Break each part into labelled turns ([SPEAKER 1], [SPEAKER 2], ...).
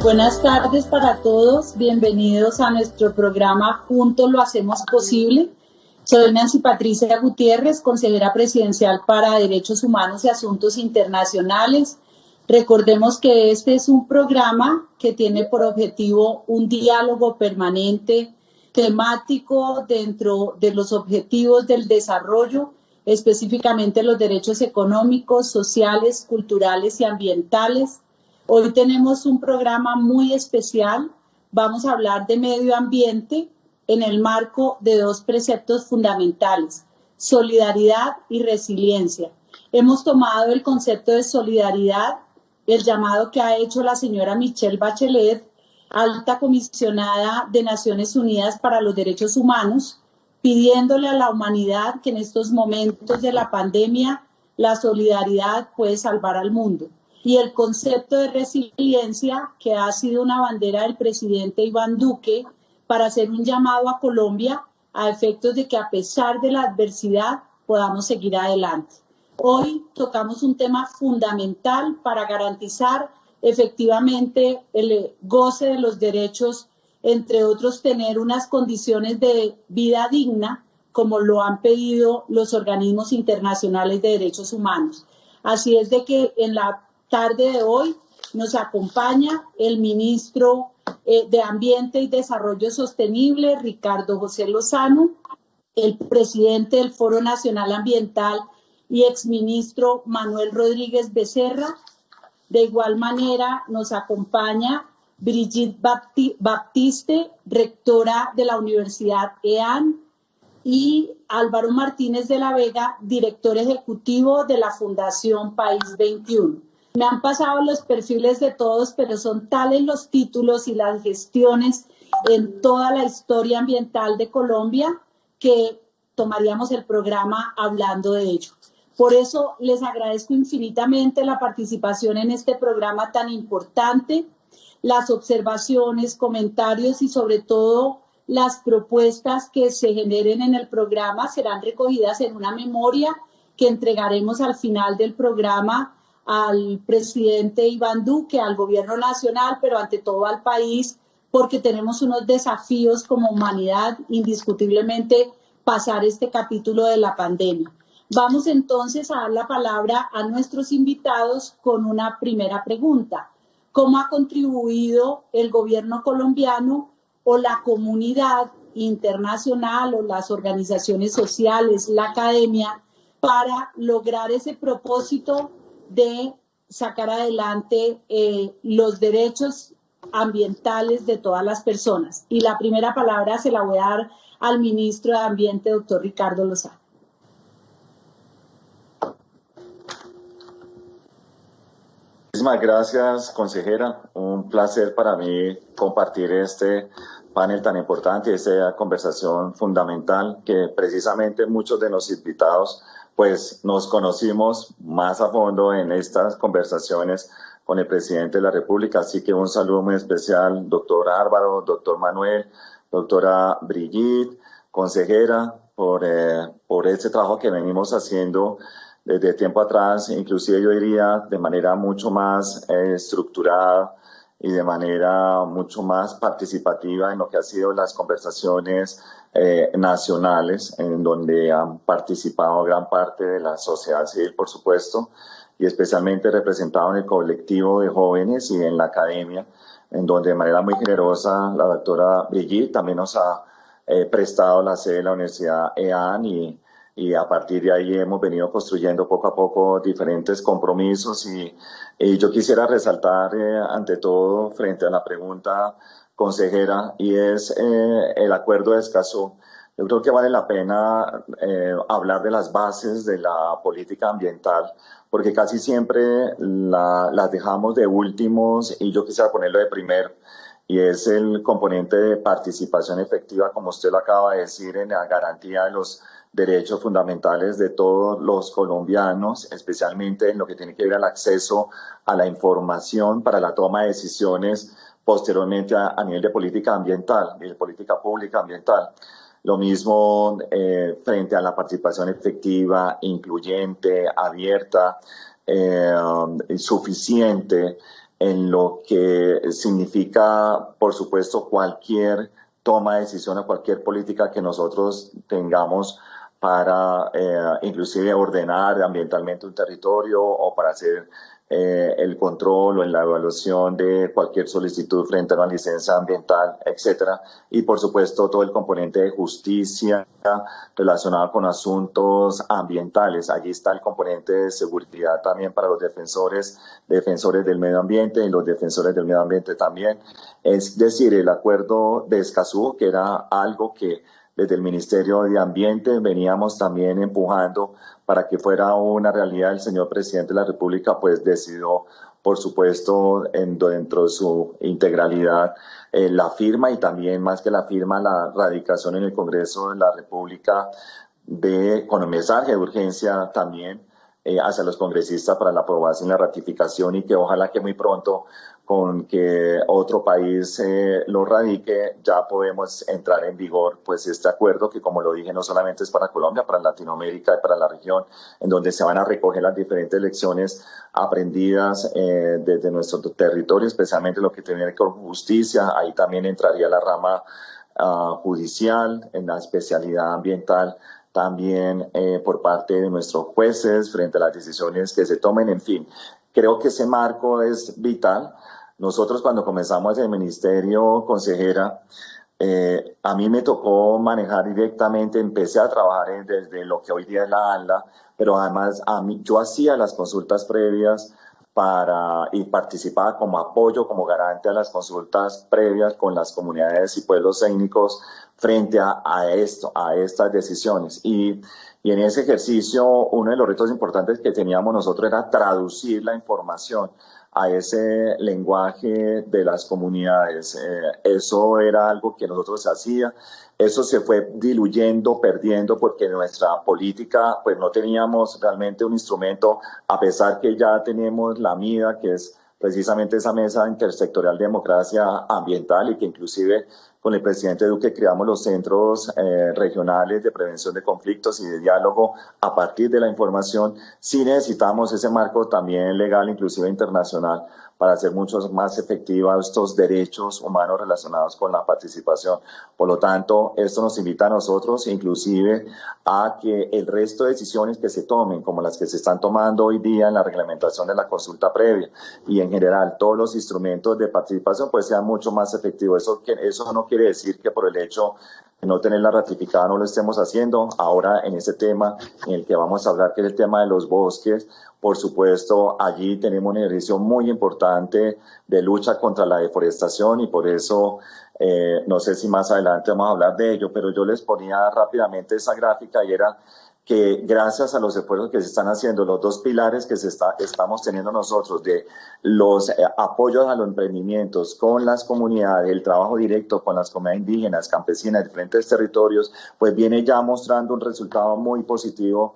[SPEAKER 1] Buenas tardes para todos, bienvenidos a nuestro programa Juntos lo hacemos posible. Soy Nancy Patricia Gutiérrez, consejera presidencial para Derechos Humanos y Asuntos Internacionales. Recordemos que este es un programa que tiene por objetivo un diálogo permanente, temático dentro de los objetivos del desarrollo, específicamente los derechos económicos, sociales, culturales y ambientales. Hoy tenemos un programa muy especial. Vamos a hablar de medio ambiente en el marco de dos preceptos fundamentales: solidaridad y resiliencia. Hemos tomado el concepto de solidaridad, el llamado que ha hecho la señora Michelle Bachelet, alta comisionada de Naciones Unidas para los Derechos Humanos, pidiéndole a la humanidad que en estos momentos de la pandemia la solidaridad puede salvar al mundo. Y el concepto de resiliencia, que ha sido una bandera del presidente Iván Duque para hacer un llamado a Colombia a efectos de que a pesar de la adversidad podamos seguir adelante. Hoy tocamos un tema fundamental para garantizar efectivamente el goce de los derechos, entre otros tener unas condiciones de vida digna, como lo han pedido los organismos internacionales de derechos humanos. Así es de que en la tarde de hoy nos acompaña el ministro de Ambiente y Desarrollo Sostenible, Ricardo José Lozano, el presidente del Foro Nacional Ambiental y exministro Manuel Rodríguez Becerra. De igual manera nos acompaña Brigitte Baptiste, rectora de la Universidad EAN, y Álvaro Martínez de la Vega, director ejecutivo de la Fundación País 21. Me han pasado los perfiles de todos, pero son tales los títulos y las gestiones en toda la historia ambiental de Colombia que tomaríamos el programa hablando de ello. Por eso les agradezco infinitamente la participación en este programa tan importante, las observaciones, comentarios y sobre todo las propuestas que se generen en el programa serán recogidas en una memoria que entregaremos al final del programa al presidente Iván Duque, al gobierno nacional, pero ante todo al país, porque tenemos unos desafíos como humanidad, indiscutiblemente pasar este capítulo de la pandemia. Vamos entonces a dar la palabra a nuestros invitados con una primera pregunta. ¿Cómo ha contribuido el gobierno colombiano o la comunidad internacional o las organizaciones sociales, la academia, para lograr ese propósito de sacar adelante los derechos ambientales de todas las personas? Y la primera palabra se la voy a dar al ministro de Ambiente, doctor Ricardo Lozano.
[SPEAKER 2] Muchísimas gracias, consejera. Un placer para mí compartir este panel tan importante, esta conversación fundamental que precisamente muchos de los invitados pues nos conocimos más a fondo en estas conversaciones con el presidente de la República. Así que un saludo muy especial, doctor Álvaro, doctor Manuel, doctora Brigitte, consejera, por este trabajo que venimos haciendo desde tiempo atrás, inclusive yo diría de manera mucho más estructurada y de manera mucho más participativa en lo que han sido las conversaciones nacionales, en donde han participado gran parte de la sociedad civil, por supuesto, y especialmente representado en el colectivo de jóvenes y en la academia, en donde de manera muy generosa la doctora Brigitte también nos ha prestado la sede de la Universidad EAN y a partir de ahí hemos venido construyendo poco a poco diferentes compromisos y yo quisiera resaltar ante todo frente a la pregunta consejera, y es el acuerdo de Escazú. Yo creo que vale la pena hablar de las bases de la política ambiental, porque casi siempre las dejamos de últimos y yo quisiera ponerlo de primero, y es el componente de participación efectiva, como usted lo acaba de decir, en la garantía de los derechos fundamentales de todos los colombianos, especialmente en lo que tiene que ver al acceso a la información para la toma de decisiones posteriormente a nivel de política ambiental, de política pública ambiental. Lo mismo frente a la participación efectiva, incluyente, abierta, suficiente en lo que significa, por supuesto, cualquier toma de decisión o cualquier política que nosotros tengamos para inclusive ordenar ambientalmente un territorio o para hacer el control o en la evaluación de cualquier solicitud frente a una licencia ambiental, etcétera. Y por supuesto todo el componente de justicia relacionado con asuntos ambientales. Allí está el componente de seguridad también para los defensores del medio ambiente y los defensores del medio ambiente también. Es decir, el acuerdo de Escazú, que era algo que desde el Ministerio de Ambiente veníamos también empujando para que fuera una realidad. El señor presidente de la República pues decidió, por supuesto, dentro de su integralidad, la firma y también más que la firma, la radicación en el Congreso de la República con un mensaje de urgencia también hacia los congresistas para la aprobación y la ratificación, y que ojalá que muy pronto, con que otro país lo radique, ya podemos entrar en vigor pues este acuerdo que, como lo dije, no solamente es para Colombia, para Latinoamérica y para la región, en donde se van a recoger las diferentes lecciones aprendidas desde nuestro territorio, especialmente lo que tiene que ver con justicia. Ahí también entraría la rama judicial, en la especialidad ambiental, también por parte de nuestros jueces frente a las decisiones que se tomen. En fin, creo que ese marco es vital. Nosotros, cuando comenzamos el ministerio, consejera, a mí me tocó manejar directamente, empecé a trabajar desde lo que hoy día es la ANLA, pero además yo hacía las consultas previas y participaba como apoyo, como garante a las consultas previas con las comunidades y pueblos étnicos frente a estas decisiones. Y en ese ejercicio, uno de los retos importantes que teníamos nosotros era traducir la información a ese lenguaje de las comunidades. Eso era algo que nosotros hacíamos. Eso se fue diluyendo, perdiendo, porque nuestra política, pues no teníamos realmente un instrumento, a pesar que ya tenemos la MIDA, que es precisamente esa mesa intersectorial de democracia ambiental, y que inclusive con el presidente Duque creamos los centros regionales de prevención de conflictos y de diálogo a partir de la información. Sí necesitamos ese marco también legal, inclusive internacional, para hacer mucho más efectivos estos derechos humanos relacionados con la participación. Por lo tanto, esto nos invita a nosotros, inclusive, a que el resto de decisiones que se tomen, como las que se están tomando hoy día en la reglamentación de la consulta previa y en general todos los instrumentos de participación, pues sean mucho más efectivos. Eso no quiere decir que por el hecho de no tenerla ratificada no lo estemos haciendo. Ahora, en este tema en el que vamos a hablar, que es el tema de los bosques, por supuesto, allí tenemos un ejercicio muy importante de lucha contra la deforestación, y por eso, no sé si más adelante vamos a hablar de ello, pero yo les ponía rápidamente esa gráfica, y era que gracias a los esfuerzos que se están haciendo, los dos pilares que estamos teniendo nosotros de los apoyos a los emprendimientos con las comunidades, el trabajo directo con las comunidades indígenas, campesinas de diferentes territorios, pues viene ya mostrando un resultado muy positivo,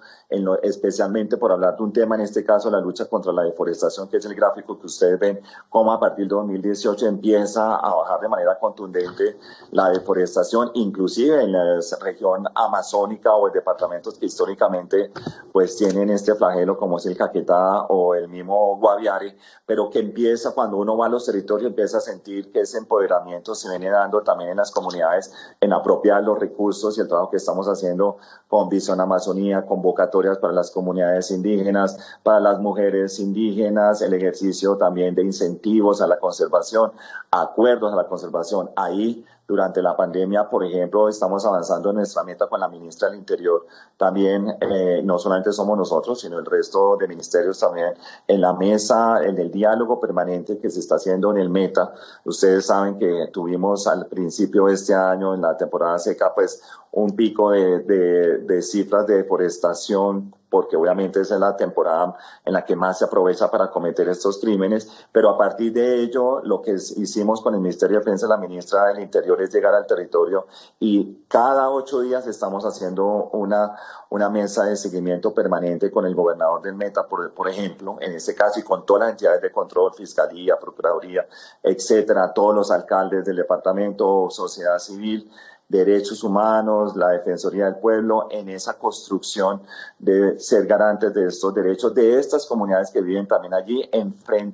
[SPEAKER 2] especialmente por hablar de un tema, en este caso la lucha contra la deforestación, que es el gráfico que ustedes ven, cómo a partir de 2018 empieza a bajar de manera contundente la deforestación, inclusive en la región amazónica o en departamentos que históricamente pues tienen este flagelo, como es el Caquetá o el mismo Guaviare, pero que empieza, cuando uno va a los territorios, empieza a sentir que ese empoderamiento se viene dando también en las comunidades, en apropiar los recursos, y el trabajo que estamos haciendo con Visión Amazonía, convocatorias para las comunidades indígenas, para las mujeres indígenas, el ejercicio también de incentivos a la conservación, acuerdos a la conservación. Ahí durante la pandemia. Por ejemplo, estamos avanzando en nuestra meta con la ministra del Interior. También no solamente somos nosotros, sino el resto de ministerios también en la mesa, en el diálogo permanente que se está haciendo en el Meta. Ustedes saben que tuvimos al principio de este año, en la temporada seca, pues un pico de cifras de deforestación, porque obviamente esa es la temporada en la que más se aprovecha para cometer estos crímenes, pero a partir de ello lo que hicimos con el Ministerio de Defensa y la ministra del Interior es llegar al territorio y cada 8 días estamos haciendo una mesa de seguimiento permanente con el gobernador del Meta, por ejemplo, en este caso, y con todas las entidades de control, Fiscalía, Procuraduría, etcétera, todos los alcaldes del departamento, sociedad civil, derechos humanos, la Defensoría del Pueblo, en esa construcción de ser garantes de estos derechos de estas comunidades que viven también allí,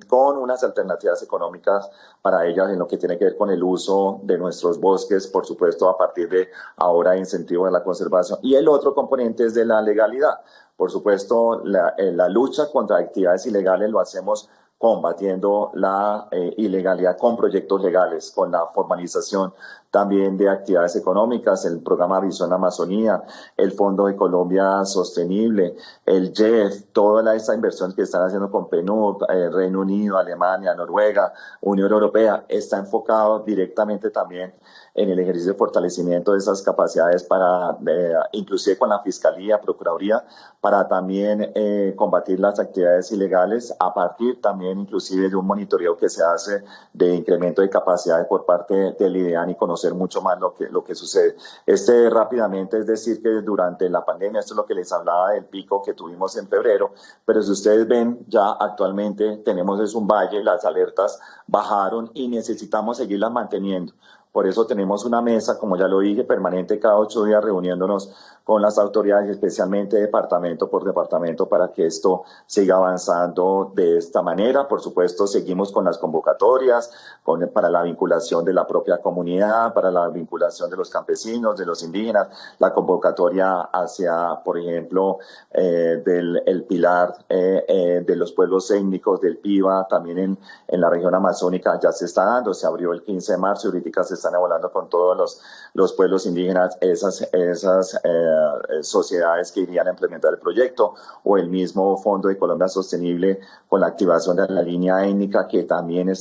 [SPEAKER 2] con unas alternativas económicas para ellas en lo que tiene que ver con el uso de nuestros bosques, por supuesto, a partir de ahora incentivo de la conservación. Y el otro componente es de la legalidad. Por supuesto, la lucha contra actividades ilegales lo hacemos combatiendo la ilegalidad con proyectos legales, con la formalización también de actividades económicas, el programa Visión Amazonía, el Fondo de Colombia Sostenible, el JEF, toda esta inversión que están haciendo con PNUD, Reino Unido, Alemania, Noruega, Unión Europea, está enfocado directamente también en el ejercicio de fortalecimiento de esas capacidades para, inclusive con la Fiscalía, Procuraduría, para también combatir las actividades ilegales a partir también inclusive de un monitoreo que se hace de incremento de capacidades por parte del IDEAN y conocer mucho más lo que sucede. Rápidamente, es decir, que durante la pandemia, esto es lo que les hablaba del pico que tuvimos en febrero, pero si ustedes ven, ya actualmente tenemos es un valle, las alertas bajaron y necesitamos seguirlas manteniendo. Por eso tenemos una mesa, como ya lo dije, permanente cada 8 días reuniéndonos con las autoridades, especialmente departamento por departamento, para que esto siga avanzando de esta manera. Por supuesto, seguimos con las convocatorias para la vinculación de la propia comunidad, para la vinculación de los campesinos, de los indígenas, la convocatoria hacia, por ejemplo, el pilar de los pueblos étnicos del PIBA, también en la región amazónica ya se está dando, se abrió el 15 de marzo y ahorita se están evaluando con todos los pueblos indígenas esas sociedades que irían a implementar el proyecto, o el mismo Fondo de Colombia Sostenible con la activación de la línea étnica, que también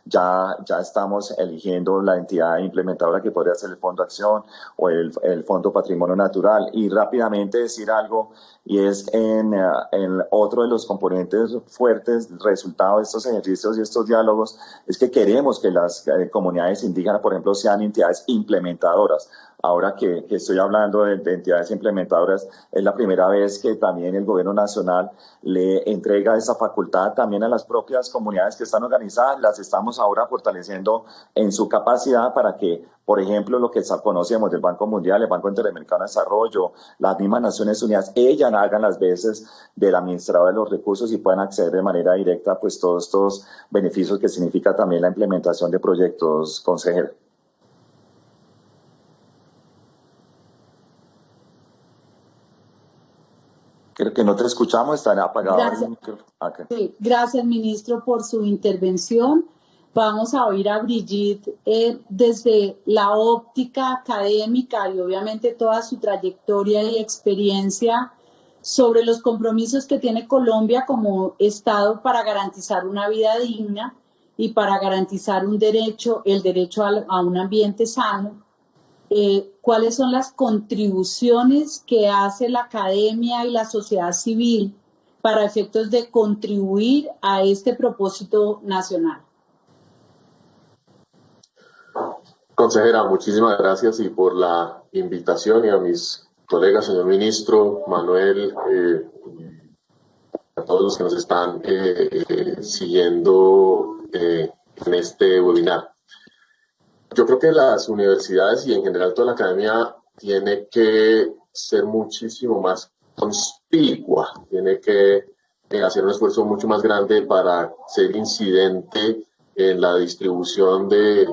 [SPEAKER 2] ya estamos eligiendo la entidad implementadora que podría ser el Fondo Acción o el Fondo Patrimonio Natural. Y rápidamente decir algo, y es en otro de los componentes fuertes, resultado de estos ejercicios y estos diálogos, es que queremos que las comunidades indígenas, por ejemplo, sean entidades implementadoras. Ahora que estoy hablando de entidades implementadoras, es la primera vez que también el gobierno nacional le entrega esa facultad también a las propias comunidades que están organizadas. Las estamos ahora fortaleciendo en su capacidad para que, por ejemplo, lo que conocemos del Banco Mundial, el Banco Interamericano de Desarrollo, las mismas Naciones Unidas, ellas hagan las veces del administrador de los recursos y puedan acceder de manera directa pues todos estos beneficios que significa también la implementación de proyectos, consejero. Creo que no te escuchamos, está apagado.
[SPEAKER 1] Gracias. Okay. Sí, gracias, ministro, por su intervención. Vamos a oír a Brigitte desde la óptica académica y obviamente toda su trayectoria y experiencia sobre los compromisos que tiene Colombia como Estado para garantizar una vida digna y para garantizar el derecho a un ambiente sano. ¿Cuáles son las contribuciones que hace la academia y la sociedad civil para efectos de contribuir a este propósito nacional?
[SPEAKER 3] Consejera, muchísimas gracias y por la invitación, y a mis colegas, señor ministro, Manuel, a todos los que nos están siguiendo en este webinar. Yo creo que las universidades y en general toda la academia tiene que ser muchísimo más conspicua, tiene que hacer un esfuerzo mucho más grande para ser incidente en la distribución del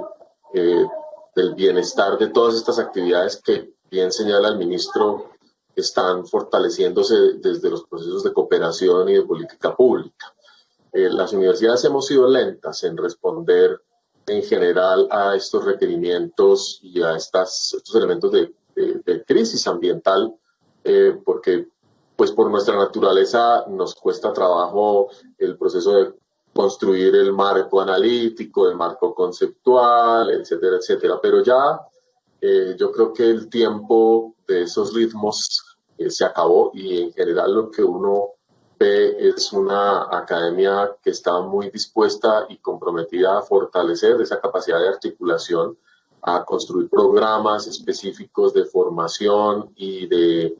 [SPEAKER 3] bienestar de todas estas actividades que bien señala el ministro, están fortaleciéndose desde los procesos de cooperación y de política pública. Las universidades hemos sido lentas en responder en general a estos requerimientos y a estos elementos de crisis ambiental, porque pues por nuestra naturaleza nos cuesta trabajo el proceso de construir el marco analítico, el marco conceptual, etcétera, etcétera. Pero ya yo creo que el tiempo de esos ritmos se acabó, y en general lo que uno ve es una academia que está muy dispuesta y comprometida a fortalecer esa capacidad de articulación, a construir programas específicos de formación y de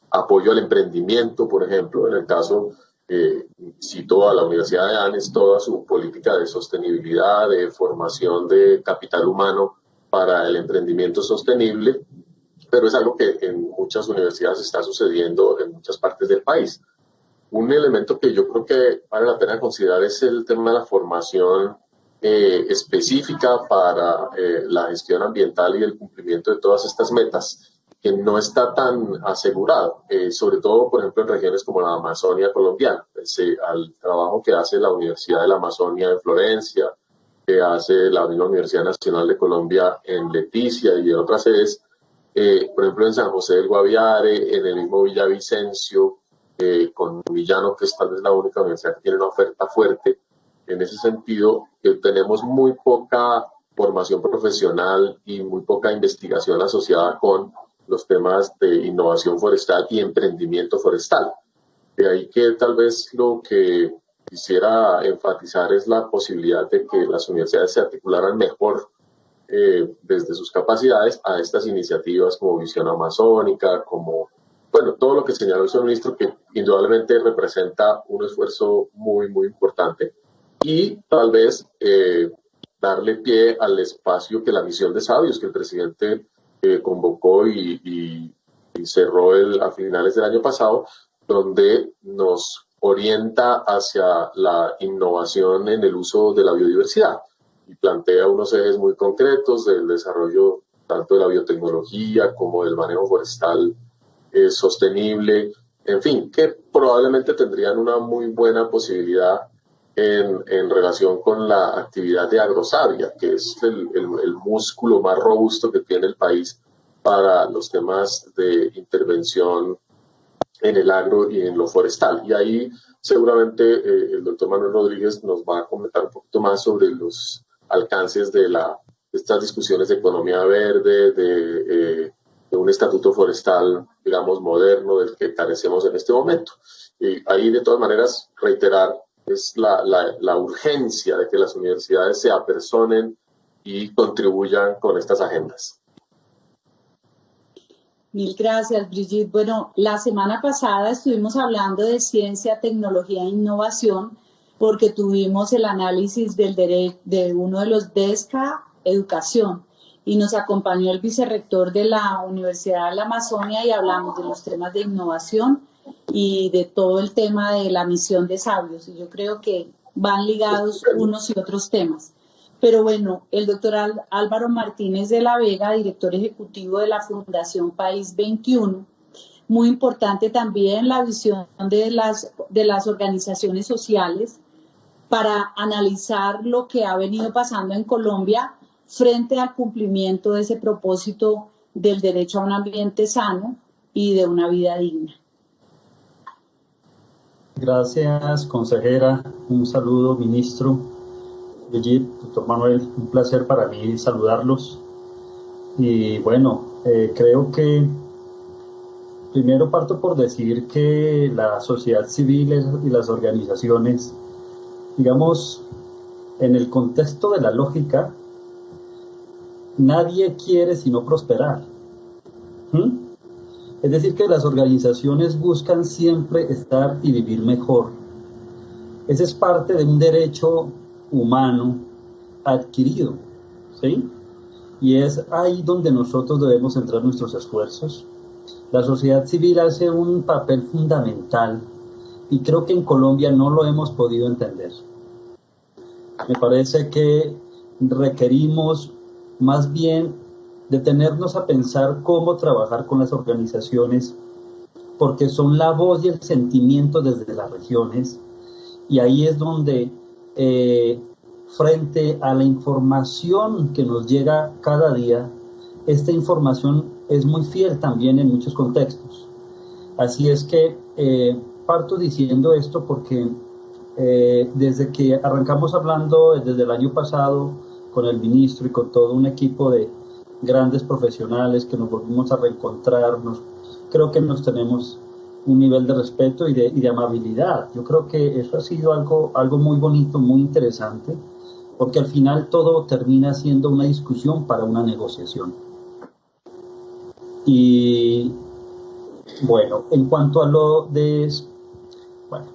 [SPEAKER 3] apoyo al emprendimiento. Por ejemplo, en el caso, cito a la Universidad de Andes, toda su política de sostenibilidad, de formación de capital humano para el emprendimiento sostenible, pero es algo que en muchas universidades está sucediendo en muchas partes del país. Un elemento que yo creo que vale la pena considerar es el tema de la formación específica para la gestión ambiental y el cumplimiento de todas estas metas, que no está tan asegurado, sobre todo, por ejemplo, en regiones como la Amazonia colombiana. Al trabajo que hace la Universidad de la Amazonia en Florencia, que hace la misma Universidad Nacional de Colombia en Leticia y en otras sedes, por ejemplo, en San José del Guaviare, en el mismo Villavicencio, con Villano, que es tal vez la única universidad que tiene una oferta fuerte. En ese sentido, tenemos muy poca formación profesional y muy poca investigación asociada con los temas de innovación forestal y emprendimiento forestal. De ahí que tal vez lo que quisiera enfatizar es la posibilidad de que las universidades se articularan mejor desde sus capacidades a estas iniciativas como Visión Amazónica, como, bueno, todo lo que señaló el señor ministro, que indudablemente representa un esfuerzo muy, muy importante. Y tal vez darle pie al espacio que la misión de sabios que el presidente convocó y cerró a finales del año pasado, donde nos orienta hacia la innovación en el uso de la biodiversidad y plantea unos ejes muy concretos del desarrollo tanto de la biotecnología como del manejo forestal sostenible, en fin, que probablemente tendrían una muy buena posibilidad en relación con la actividad de agrosavia, que es el músculo más robusto que tiene el país para los temas de intervención en el agro y en lo forestal. Y ahí seguramente el doctor Manuel Rodríguez nos va a comentar un poquito más sobre los alcances de estas discusiones de economía verde, de un estatuto forestal, digamos, moderno, del que carecemos en este momento. Y ahí, de todas maneras, reiterar es la urgencia de que las universidades se apersonen y contribuyan con estas agendas.
[SPEAKER 1] Mil gracias, Brigitte. Bueno, la semana pasada estuvimos hablando de ciencia, tecnología e innovación, porque tuvimos el análisis de uno de los DESCA, Educación, y nos acompañó el vicerrector de la Universidad de la Amazonia y hablamos de los temas de innovación y de todo el tema de la misión de sabios. Y yo creo que van ligados unos y otros temas. Pero bueno, el doctor Álvaro Martínez de la Vega, director ejecutivo de la Fundación País 21, muy importante también la visión de las organizaciones sociales para analizar lo que ha venido pasando en Colombia frente al cumplimiento de ese propósito del derecho a un ambiente sano y de una vida digna.
[SPEAKER 4] Gracias, consejera. Un saludo, ministro. Brigitte, doctor Manuel, un placer para mí saludarlos. Y bueno, creo que primero parto por decir que la sociedad civil y las organizaciones, digamos, en el contexto de la lógica, nadie quiere sino prosperar. Es decir, que las organizaciones buscan siempre estar y vivir mejor. Ese es parte de un derecho humano adquirido, ¿sí? Y es ahí donde nosotros debemos centrar nuestros esfuerzos. La sociedad civil hace un papel fundamental y creo que en Colombia no lo hemos podido entender. Me parece que requerimos más bien detenernos a pensar cómo trabajar con las organizaciones, porque son la voz y el sentimiento desde las regiones, y ahí es donde frente a la información que nos llega cada día, esta información es muy fiel también en muchos contextos. Así es que parto diciendo esto porque desde que arrancamos hablando desde el año pasado con el ministro y con todo un equipo de grandes profesionales que nos volvimos a reencontrarnos, creo que nos tenemos un nivel de respeto y de amabilidad. Yo creo que eso ha sido algo muy bonito, muy interesante, porque al final todo termina siendo una discusión para una negociación. Y bueno, en cuanto a lo de, bueno,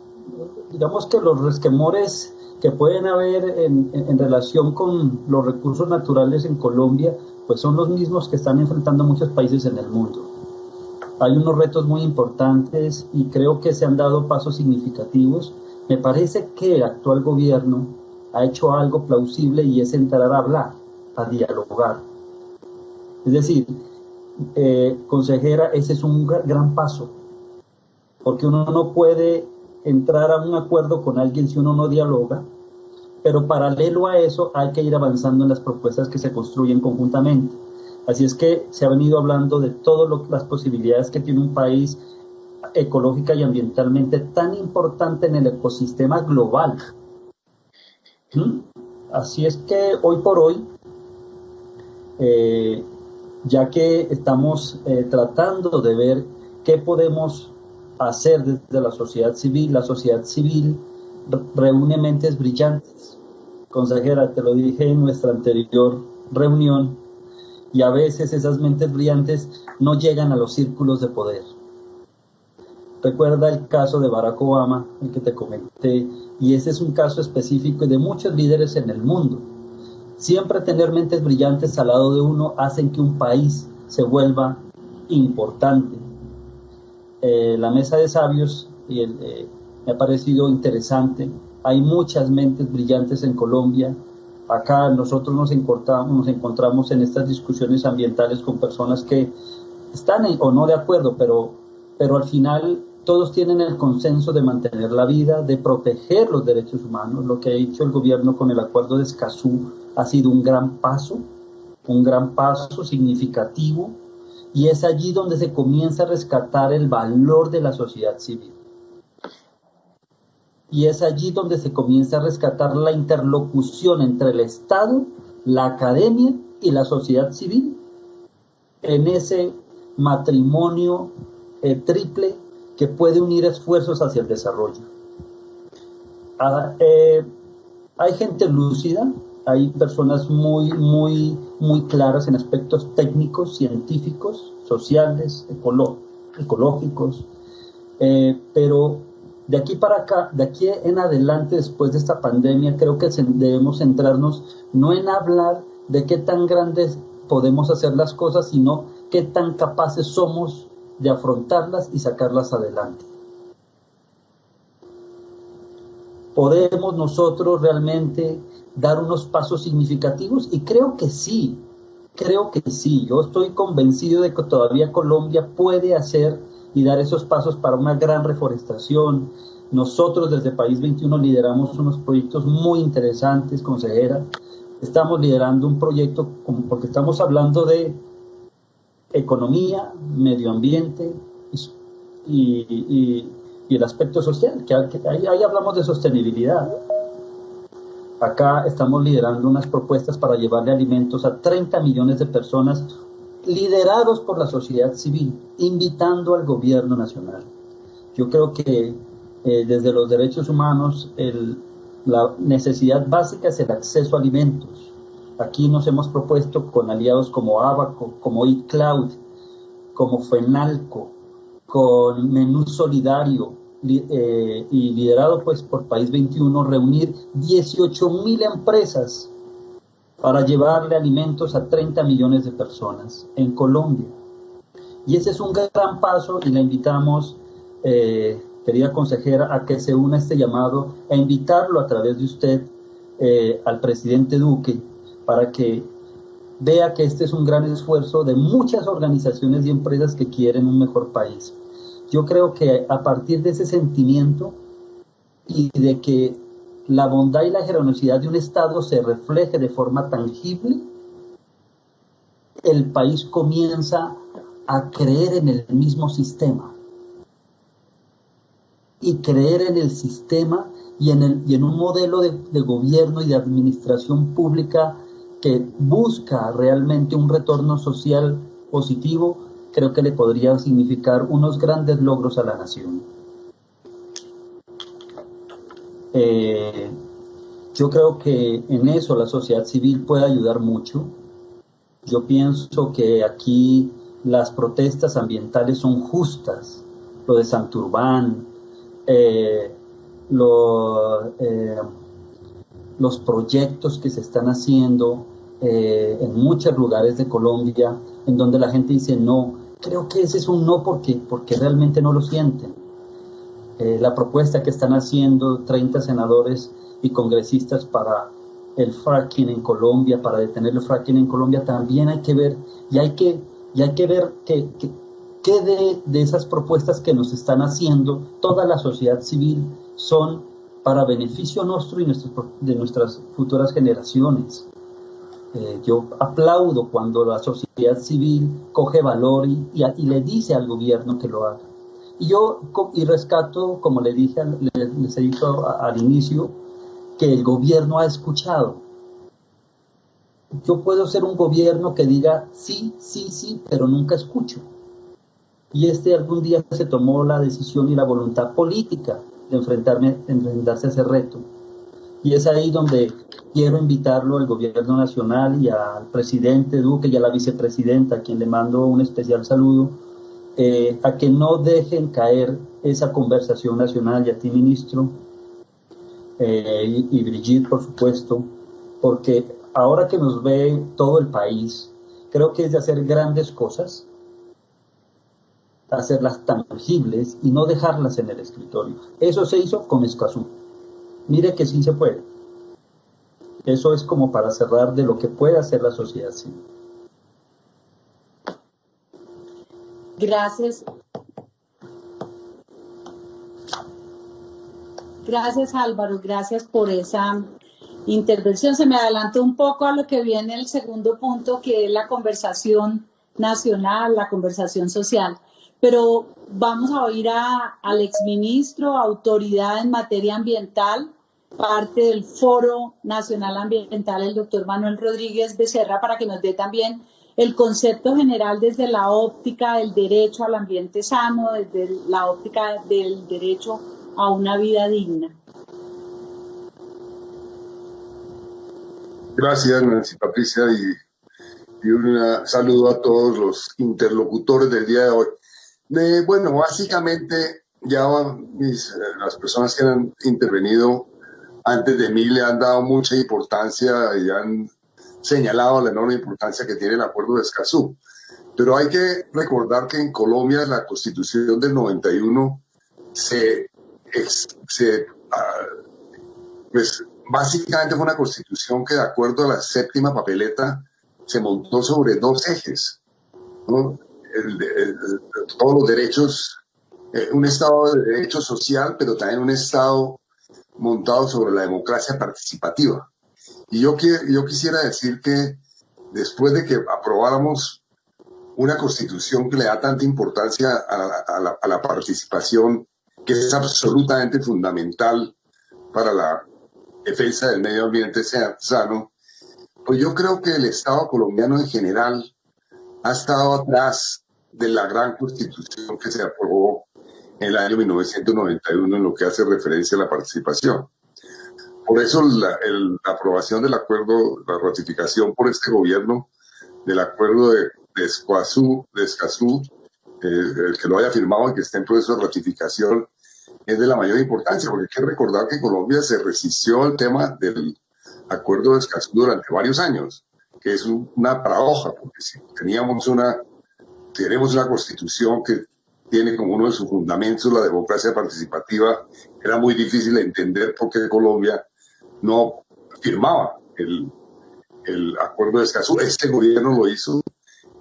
[SPEAKER 4] digamos que los resquemores que pueden haber en relación con los recursos naturales en Colombia, pues son los mismos que están enfrentando muchos países en el mundo. Hay unos retos muy importantes y creo que se han dado pasos significativos. Me parece que el actual gobierno ha hecho algo plausible y es entrar a hablar, a dialogar. Es decir, consejera, ese es un gran paso, porque uno no puede entrar a un acuerdo con alguien si uno no dialoga, pero paralelo a eso hay que ir avanzando en las propuestas que se construyen conjuntamente. Así es que se ha venido hablando de todas las posibilidades que tiene un país ecológica y ambientalmente tan importante en el ecosistema global. Así es que hoy por hoy, ya que estamos tratando de ver qué podemos hacer desde la sociedad civil reúne mentes brillantes. Consejera, te lo dije en nuestra anterior reunión, y a veces esas mentes brillantes no llegan a los círculos de poder. Recuerda el caso de Barack Obama, el que te comenté, y ese es un caso específico de muchos líderes en el mundo. Siempre tener mentes brillantes al lado de uno hacen que un país se vuelva importante. La mesa de sabios me ha parecido interesante. Hay muchas mentes brillantes en Colombia. Acá nosotros nos encontramos en estas discusiones ambientales con personas que están o no de acuerdo, pero al final todos tienen el consenso de mantener la vida, de proteger los derechos humanos. Lo que ha hecho el gobierno con el acuerdo de Escazú ha sido un gran paso significativo, y es allí donde se comienza a rescatar el valor de la sociedad civil. Y es allí donde se comienza a rescatar la interlocución entre el Estado, la academia y la sociedad civil en ese matrimonio triple que puede unir esfuerzos hacia el desarrollo. Hay gente lúcida, hay personas muy claras en aspectos técnicos, científicos, sociales, ecológicos, pero de aquí para acá, de aquí en adelante, después de esta pandemia, creo que debemos centrarnos no en hablar de qué tan grandes podemos hacer las cosas, sino qué tan capaces somos de afrontarlas y sacarlas adelante. ¿Podemos nosotros realmente dar unos pasos significativos? Y creo que sí. Yo estoy convencido de que todavía Colombia puede hacer y dar esos pasos para una gran reforestación. Nosotros desde País 21 lideramos unos proyectos muy interesantes, consejera. Estamos liderando un proyecto porque estamos hablando de economía, medio ambiente y el aspecto social, que ahí hablamos de sostenibilidad. Acá estamos liderando unas propuestas para llevarle alimentos a 30 millones de personas, liderados por la sociedad civil, invitando al gobierno nacional. Yo creo que desde los derechos humanos la necesidad básica es el acceso a alimentos. Aquí nos hemos propuesto con aliados como Abaco, como eCloud, como FENALCO, con Menú Solidario y liderado pues por País 21, reunir 18.000 empresas para llevarle alimentos a 30 millones de personas en Colombia. Y ese es un gran paso y la invitamos, querida consejera, a que se una a este llamado, a invitarlo a través de usted al presidente Duque, para que vea que este es un gran esfuerzo de muchas organizaciones y empresas que quieren un mejor país. Yo creo que a partir de ese sentimiento y de que la bondad y la generosidad de un Estado se refleje de forma tangible, el país comienza a creer en el mismo sistema. Y creer en el sistema y en un modelo de gobierno y de administración pública que busca realmente un retorno social positivo, creo que le podría significar unos grandes logros a la nación. Yo creo que en eso la sociedad civil puede ayudar mucho. Yo pienso que aquí las protestas ambientales son justas, lo de Santurbán, los proyectos que se están haciendo en muchos lugares de Colombia, en donde la gente dice no. Creo que ese es un no porque realmente no lo sienten. La propuesta que están haciendo 30 senadores y congresistas para el fracking en Colombia, para detener el fracking en Colombia, también hay que ver, y hay que ver qué de esas propuestas que nos están haciendo toda la sociedad civil son para beneficio nuestro y de nuestras futuras generaciones. Yo aplaudo cuando la sociedad civil coge valor y le dice al gobierno que lo haga. Y rescato, como les he dicho al inicio, que el gobierno ha escuchado. Yo puedo ser un gobierno que diga sí, pero nunca escucho. Y algún día se tomó la decisión y la voluntad política de enfrentarse a ese reto. Y es ahí donde quiero invitarlo al gobierno nacional y al presidente Duque y a la vicepresidenta, a quien le mando un especial saludo, a que no dejen caer esa conversación nacional, y a ti, ministro, y Brigitte, por supuesto, porque ahora que nos ve todo el país, creo que es de hacer grandes cosas, hacerlas tangibles y no dejarlas en el escritorio. Eso se hizo con Escazú. Mire que sí se puede. Eso es como para cerrar de lo que puede hacer la sociedad civil.
[SPEAKER 1] Gracias. Gracias, Álvaro. Gracias por esa intervención. Se me adelantó un poco a lo que viene el segundo punto, que es la conversación nacional, la conversación social. Pero vamos a oír al exministro, autoridad en materia ambiental, parte del Foro Nacional Ambiental, el doctor Manuel Rodríguez Becerra, para que nos dé también el concepto general desde la óptica del derecho al ambiente sano, desde la óptica del derecho a una vida digna.
[SPEAKER 5] Gracias, Nancy Patricia, y un saludo a todos los interlocutores del día de hoy. Bueno, básicamente ya las personas que han intervenido antes de mí le han dado mucha importancia y han señalado la enorme importancia que tiene el Acuerdo de Escazú. Pero hay que recordar que en Colombia la Constitución del 91 pues básicamente fue una constitución que, de acuerdo a la séptima papeleta, se montó sobre dos ejes, ¿no? Todos los derechos, un Estado de derecho social, pero también un Estado montado sobre la democracia participativa. Y yo quisiera decir que después de que aprobáramos una constitución que le da tanta importancia a la participación, que es absolutamente fundamental para la defensa del medio ambiente sano, pues yo creo que el Estado colombiano en general ha estado atrás de la gran constitución que se aprobó en el año 1991 en lo que hace referencia a la participación. Por eso la aprobación del acuerdo, la ratificación por este gobierno del acuerdo de Escazú, el que lo haya firmado y que esté en proceso de ratificación, es de la mayor importancia, porque hay que recordar que Colombia se resistió al tema del acuerdo de Escazú durante varios años, que es una paradoja, porque si tenemos una constitución que tiene como uno de sus fundamentos la democracia participativa, era muy difícil entender por qué Colombia no firmaba el acuerdo de Escazú. Este gobierno lo hizo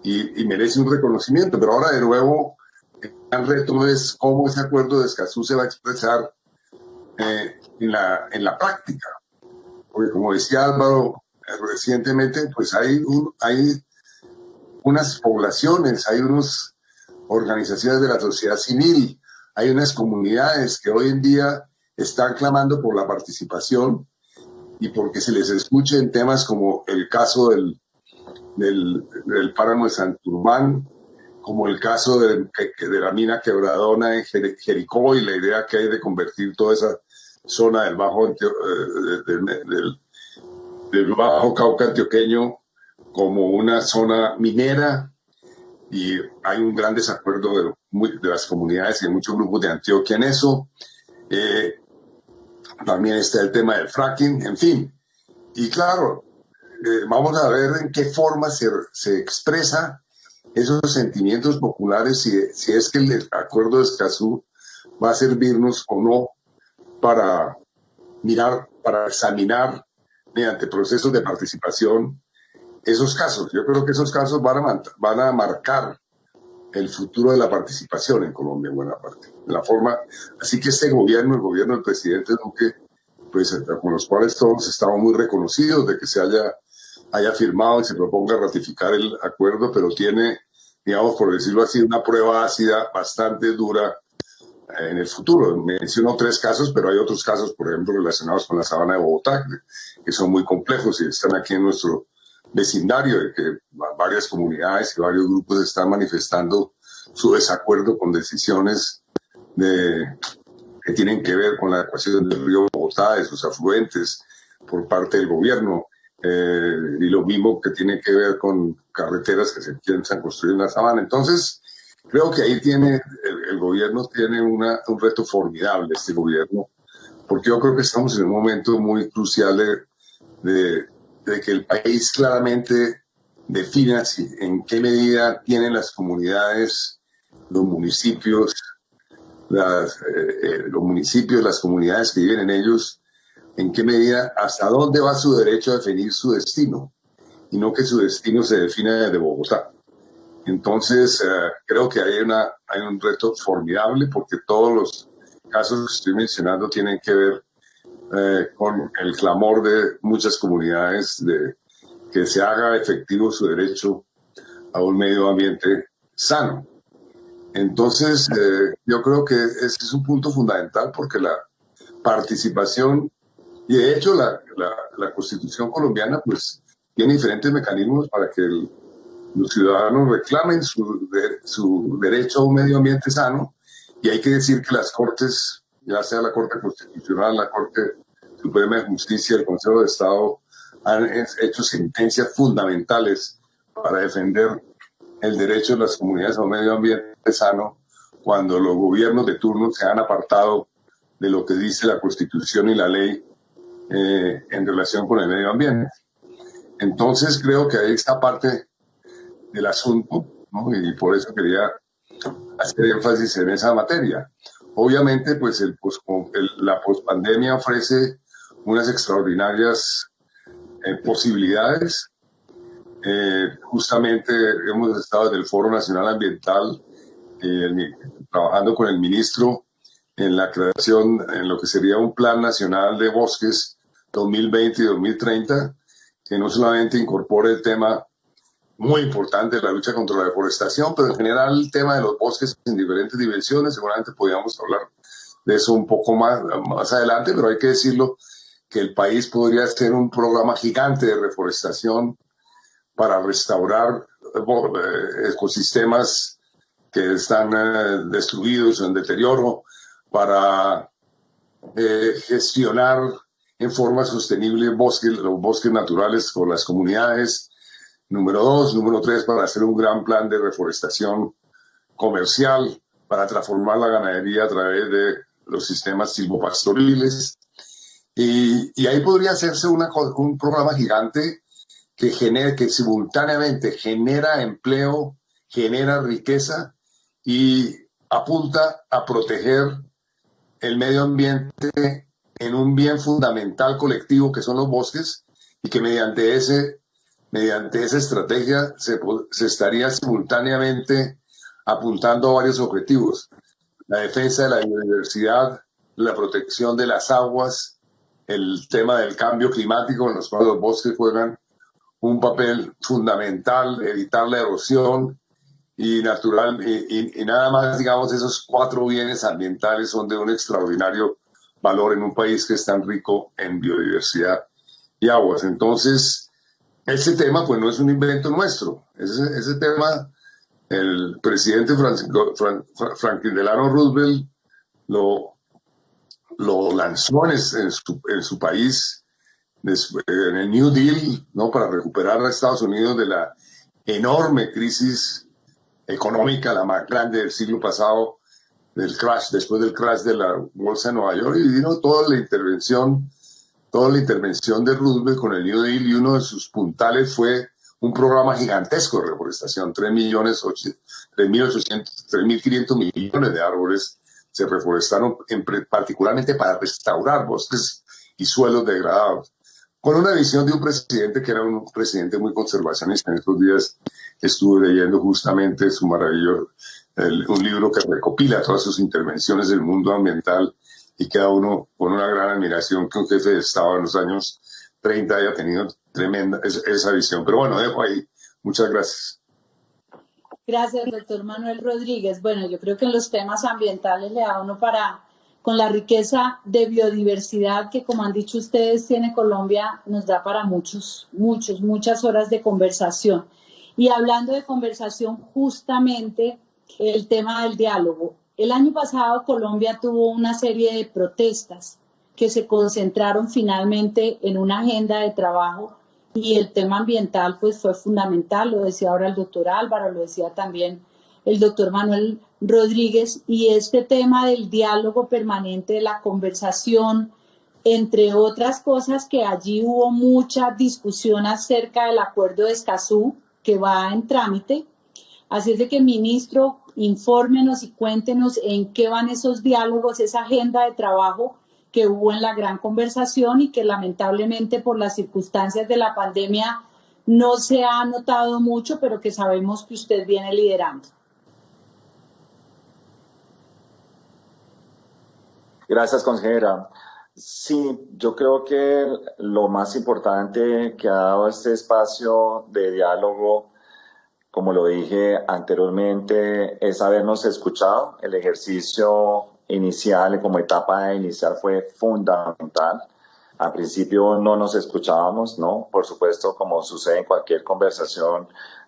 [SPEAKER 5] y merece un reconocimiento, pero ahora de nuevo el gran reto es cómo ese acuerdo de Escazú se va a expresar en la práctica. Porque como decía Álvaro recientemente, pues hay unas poblaciones, hay unas organizaciones de la sociedad civil, hay unas comunidades que hoy en día están clamando por la participación y porque se les escuche en temas como el caso del páramo de Santurbán, como el caso de la mina Quebradona en Jericó y la idea que hay de convertir toda esa zona del Bajo Cauca antioqueño como una zona minera, y hay un gran desacuerdo de las comunidades y de muchos grupos de Antioquia en eso. También está el tema del fracking, en fin. Y claro, vamos a ver en qué forma se expresa esos sentimientos populares, si es que el acuerdo de Escazú va a servirnos o no para examinar mediante procesos de participación esos casos. Yo creo que esos casos van a marcar el futuro de la participación en Colombia en buena parte. Así que el gobierno del presidente Duque, pues con los cuales todos estamos muy reconocidos de que se haya firmado y se proponga ratificar el acuerdo, pero tiene, digamos, por decirlo así, una prueba ácida bastante dura en el futuro. Menciono 3 casos, pero hay otros casos, por ejemplo, relacionados con la Sabana de Bogotá, que son muy complejos y están aquí en nuestro vecindario, de que varias comunidades y varios grupos están manifestando su desacuerdo con decisiones que tienen que ver con la ecuación del río Bogotá, de sus afluentes, por parte del gobierno, y lo mismo que tiene que ver con carreteras que se piensan construir en la sabana. Entonces, creo que ahí el gobierno tiene un reto formidable, este gobierno, porque yo creo que estamos en un momento muy crucial de que el país claramente defina en qué medida tienen las comunidades, los municipios, las comunidades que viven en ellos, en qué medida, hasta dónde va su derecho a definir su destino, y no que su destino se defina desde Bogotá. Entonces, creo que hay un reto formidable, porque todos los casos que estoy mencionando tienen que ver con el clamor de muchas comunidades de que se haga efectivo su derecho a un medio ambiente sano. Entonces, yo creo que ese es un punto fundamental, porque la participación, y de hecho la Constitución colombiana pues tiene diferentes mecanismos para que los ciudadanos reclamen su derecho a un medio ambiente sano, y hay que decir que las Cortes, ya sea la Corte Constitucional, la Corte Suprema de Justicia, el Consejo de Estado, han hecho sentencias fundamentales para defender el derecho de las comunidades a un medio ambiente sano, cuando los gobiernos de turno se han apartado de lo que dice la Constitución y la ley en relación con el medio ambiente. Entonces creo que ahí está parte del asunto, ¿no? Y por eso quería hacer énfasis en esa materia. Obviamente, pues la pospandemia ofrece unas extraordinarias posibilidades. Justamente hemos estado en el Foro Nacional Ambiental trabajando con el ministro en la creación, en lo que sería un Plan Nacional de Bosques 2020 y 2030, que no solamente incorpore el tema muy importante de la lucha contra la deforestación, pero en general el tema de los bosques en diferentes dimensiones. Seguramente podríamos hablar de eso un poco más adelante, pero hay que decirlo, que el país podría hacer un programa gigante de reforestación para restaurar ecosistemas que están destruidos o en deterioro, para gestionar en forma sostenible los bosques naturales con las comunidades. Número 2. Número 3, para hacer un gran plan de reforestación comercial, para transformar la ganadería a través de los sistemas silvopastoriles. Y ahí podría hacerse un programa gigante que simultáneamente genera empleo, genera riqueza y apunta a proteger el medio ambiente en un bien fundamental colectivo que son los bosques, y que mediante esa estrategia se estaría simultáneamente apuntando a varios objetivos: la defensa de la biodiversidad, la protección de las aguas, el tema del cambio climático, en los cuales los bosques juegan un papel fundamental, evitar la erosión y natural, y nada más, digamos, esos 4 bienes ambientales son de un extraordinario valor en un país que es tan rico en biodiversidad y aguas. Entonces, ese tema pues no es un invento nuestro, ese tema el presidente Franklin Delano Roosevelt lo lanzó en su país en el New Deal, ¿no? Para recuperar a Estados Unidos de la enorme crisis económica, la más grande del siglo pasado, después del crash de la bolsa de Nueva York, y vino toda la intervención de Roosevelt con el New Deal, y uno de sus puntales fue un programa gigantesco de reforestación. 3.500 millones de árboles se reforestaron, particularmente para restaurar bosques y suelos degradados, con una visión de un presidente que era un presidente muy conservacionista. En estos días estuve leyendo justamente su maravilloso, un libro que recopila todas sus intervenciones del mundo ambiental, y queda uno con una gran admiración que un jefe de Estado en los años 30 haya tenido tremenda esa visión. Pero bueno, dejo ahí. Muchas gracias.
[SPEAKER 1] Gracias, doctor Manuel Rodríguez. Bueno, yo creo que en los temas ambientales le da uno con la riqueza de biodiversidad que, como han dicho ustedes, tiene Colombia, nos da para muchas horas de conversación. Y hablando de conversación, justamente el tema del diálogo. El año pasado Colombia tuvo una serie de protestas que se concentraron finalmente en una agenda de trabajo, y el tema ambiental pues fue fundamental, lo decía ahora el doctor Álvaro, lo decía también el doctor Manuel Rodríguez, y este tema del diálogo permanente, de la conversación, entre otras cosas, que allí hubo mucha discusión acerca del acuerdo de Escazú que va en trámite. Así es de que, ministro, infórmenos y cuéntenos en qué van esos diálogos, esa agenda de trabajo que hubo en la gran conversación y que lamentablemente por las circunstancias de la pandemia no se ha notado mucho, pero que sabemos que usted viene liderando.
[SPEAKER 2] Gracias, consejera. Sí, yo creo que lo más importante que ha dado este espacio de diálogo, como lo dije anteriormente, es habernos escuchado. El ejercicio inicial, como etapa inicial, fue fundamental. Al principio no nos escuchábamos, ¿no? Por supuesto, como sucede en cualquier conversación,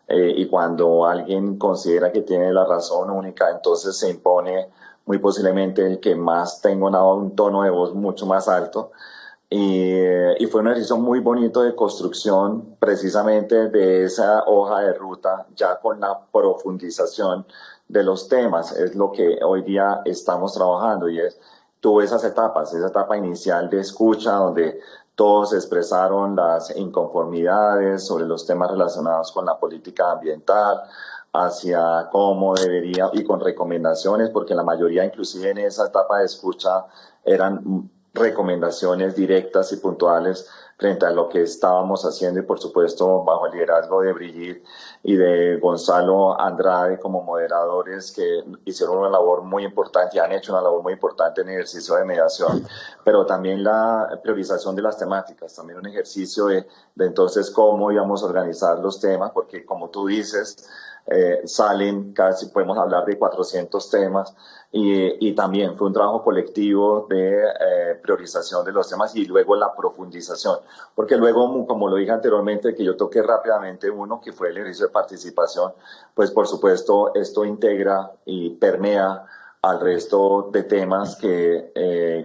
[SPEAKER 2] y cuando alguien considera que tiene la razón única, entonces se impone muy posiblemente el que más tenga un tono de voz mucho más alto. Y fue un ejercicio muy bonito de construcción precisamente de esa hoja de ruta, ya con la profundización de los temas. Es lo que hoy día estamos trabajando, y tuvo esas etapas, esa etapa inicial de escucha donde todos expresaron las inconformidades sobre los temas relacionados con la política ambiental, hacia cómo debería, y con recomendaciones, porque la mayoría, inclusive en esa etapa de escucha, eran recomendaciones directas y puntuales frente a lo que estábamos haciendo, y por supuesto bajo el liderazgo de Brigitte y de Gonzalo Andrade como moderadores, que hicieron una labor muy importante y han hecho una labor muy importante en el ejercicio de mediación, pero también la priorización de las temáticas, también un ejercicio de entonces cómo íbamos a organizar los temas, porque como tú dices, salen casi, podemos hablar de 400 temas, y también fue un trabajo colectivo de priorización de los temas y luego la profundización, porque luego, como lo dije anteriormente, que yo toqué rápidamente uno que fue el ejercicio de participación, pues por supuesto esto integra y permea al resto de temas que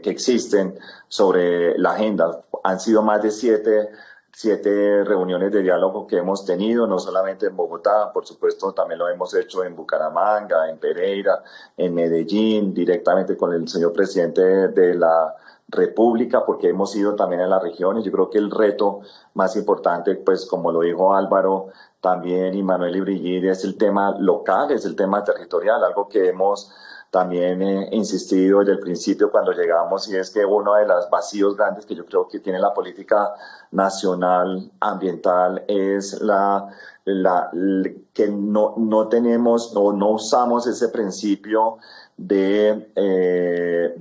[SPEAKER 2] existen sobre la agenda. Han sido más de siete reuniones de diálogo que hemos tenido, no solamente en Bogotá, por supuesto también lo hemos hecho en Bucaramanga, en Pereira, en Medellín, directamente con el señor presidente de la República, porque hemos ido también a las regiones. Yo creo que el reto más importante, pues como lo dijo Álvaro también y Manuel y Brigitte, es el tema local, es el tema territorial, algo que hemos también insistido desde el principio cuando llegamos, y es que uno de los vacíos grandes que yo creo que tiene la política nacional ambiental es la que no tenemos o no usamos ese principio de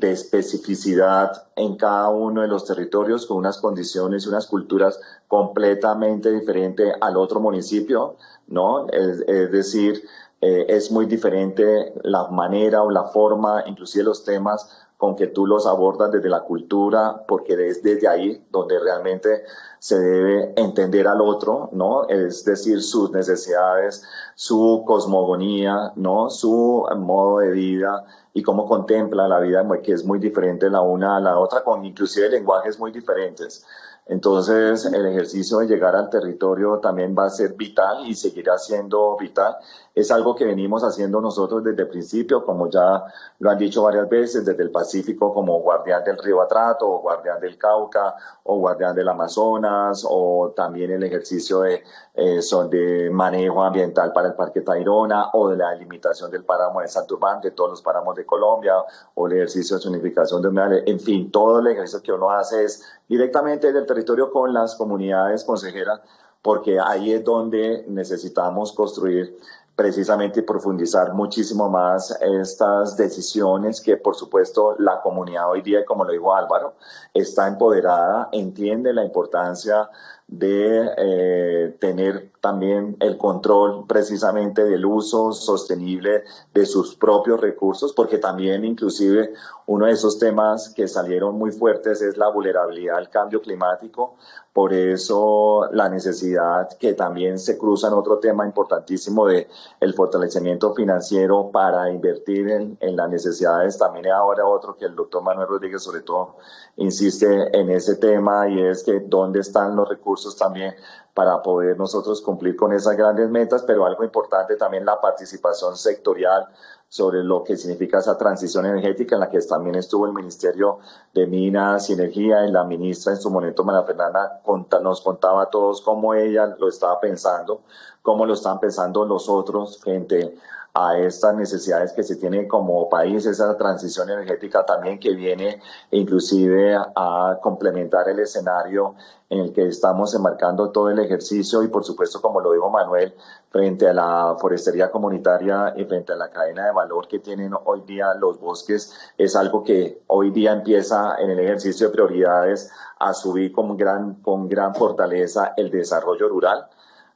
[SPEAKER 2] especificidad en cada uno de los territorios con unas condiciones y unas culturas completamente diferentes al otro municipio, ¿no? Es decir, es muy diferente la manera o la forma, inclusive los temas con que tú los abordas desde la cultura, porque es desde ahí donde realmente se debe entender al otro, ¿no? Es decir, sus necesidades, su cosmogonía, ¿no? Su modo de vida y cómo contempla la vida, que es muy diferente la una a la otra, con inclusive lenguajes muy diferentes. Entonces, el ejercicio de llegar al territorio también va a ser vital y seguirá siendo vital. Es algo que venimos haciendo nosotros desde el principio, como ya lo han dicho varias veces, desde el Pacífico como guardián del río Atrato, o guardián del Cauca, o guardián del Amazonas, o también el ejercicio de manejo ambiental para el Parque Tayrona, o de la limitación del páramo de Santurbán, de todos los páramos de Colombia, o el ejercicio de zonificación de humedales. En fin, todo el ejercicio que uno hace es directamente del territorio con las comunidades, consejera, porque ahí es donde necesitamos construir precisamente profundizar muchísimo más estas decisiones que, por supuesto, la comunidad hoy día, como lo dijo Álvaro, está empoderada, entiende la importancia de tener también el control precisamente del uso sostenible de sus propios recursos, porque también inclusive uno de esos temas que salieron muy fuertes es la vulnerabilidad al cambio climático. Por eso la necesidad que también se cruza en otro tema importantísimo de el fortalecimiento financiero para invertir en las necesidades. También ahora otro que el doctor Manuel Rodríguez sobre todo insiste en ese tema, y es que dónde están los recursos también para poder nosotros cumplir con esas grandes metas, pero algo importante también la participación sectorial sobre lo que significa esa transición energética en la que también estuvo el Ministerio de Minas y Energía, y la ministra en su momento, María Fernanda, nos contaba a todos cómo ella lo estaba pensando, cómo lo están pensando los otros frente a estas necesidades que se tienen como país, esa transición energética también que viene inclusive a complementar el escenario en el que estamos enmarcando todo el ejercicio, y por supuesto, como lo dijo Manuel, frente a la forestería comunitaria y frente a la cadena de valor que tienen hoy día los bosques, es algo que hoy día empieza en el ejercicio de prioridades a subir con gran fortaleza el desarrollo rural,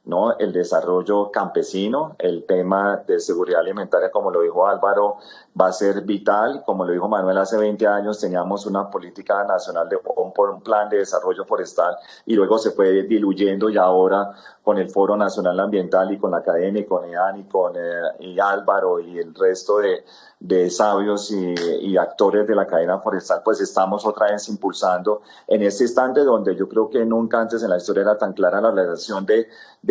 [SPEAKER 2] ¿no? El desarrollo campesino, el tema de seguridad alimentaria, como lo dijo Álvaro, va a ser vital. Como lo dijo Manuel, hace 20 años teníamos una política nacional un plan de desarrollo forestal, y luego se fue diluyendo, y ahora con el Foro Nacional Ambiental y con la Academia y con EAN y Álvaro y el resto de sabios y actores de la cadena forestal, pues estamos otra vez impulsando en este instante donde yo creo que nunca antes en la historia era tan clara la relación de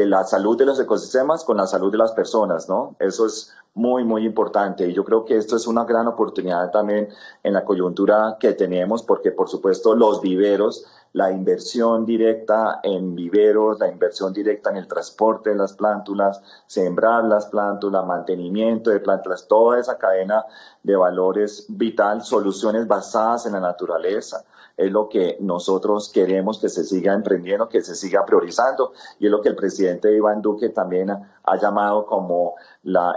[SPEAKER 2] la salud de los ecosistemas con la salud de las personas, ¿no? Eso es muy, muy importante, y yo creo que esto es una gran oportunidad también en la coyuntura que tenemos, porque por supuesto los viveros, la inversión directa en viveros, la inversión directa en el transporte de las plántulas, sembrar las plántulas, mantenimiento de plántulas, toda esa cadena de valores vital, soluciones basadas en la naturaleza, es lo que nosotros queremos que se siga emprendiendo, que se siga priorizando, y es lo que el presidente Iván Duque también ha llamado como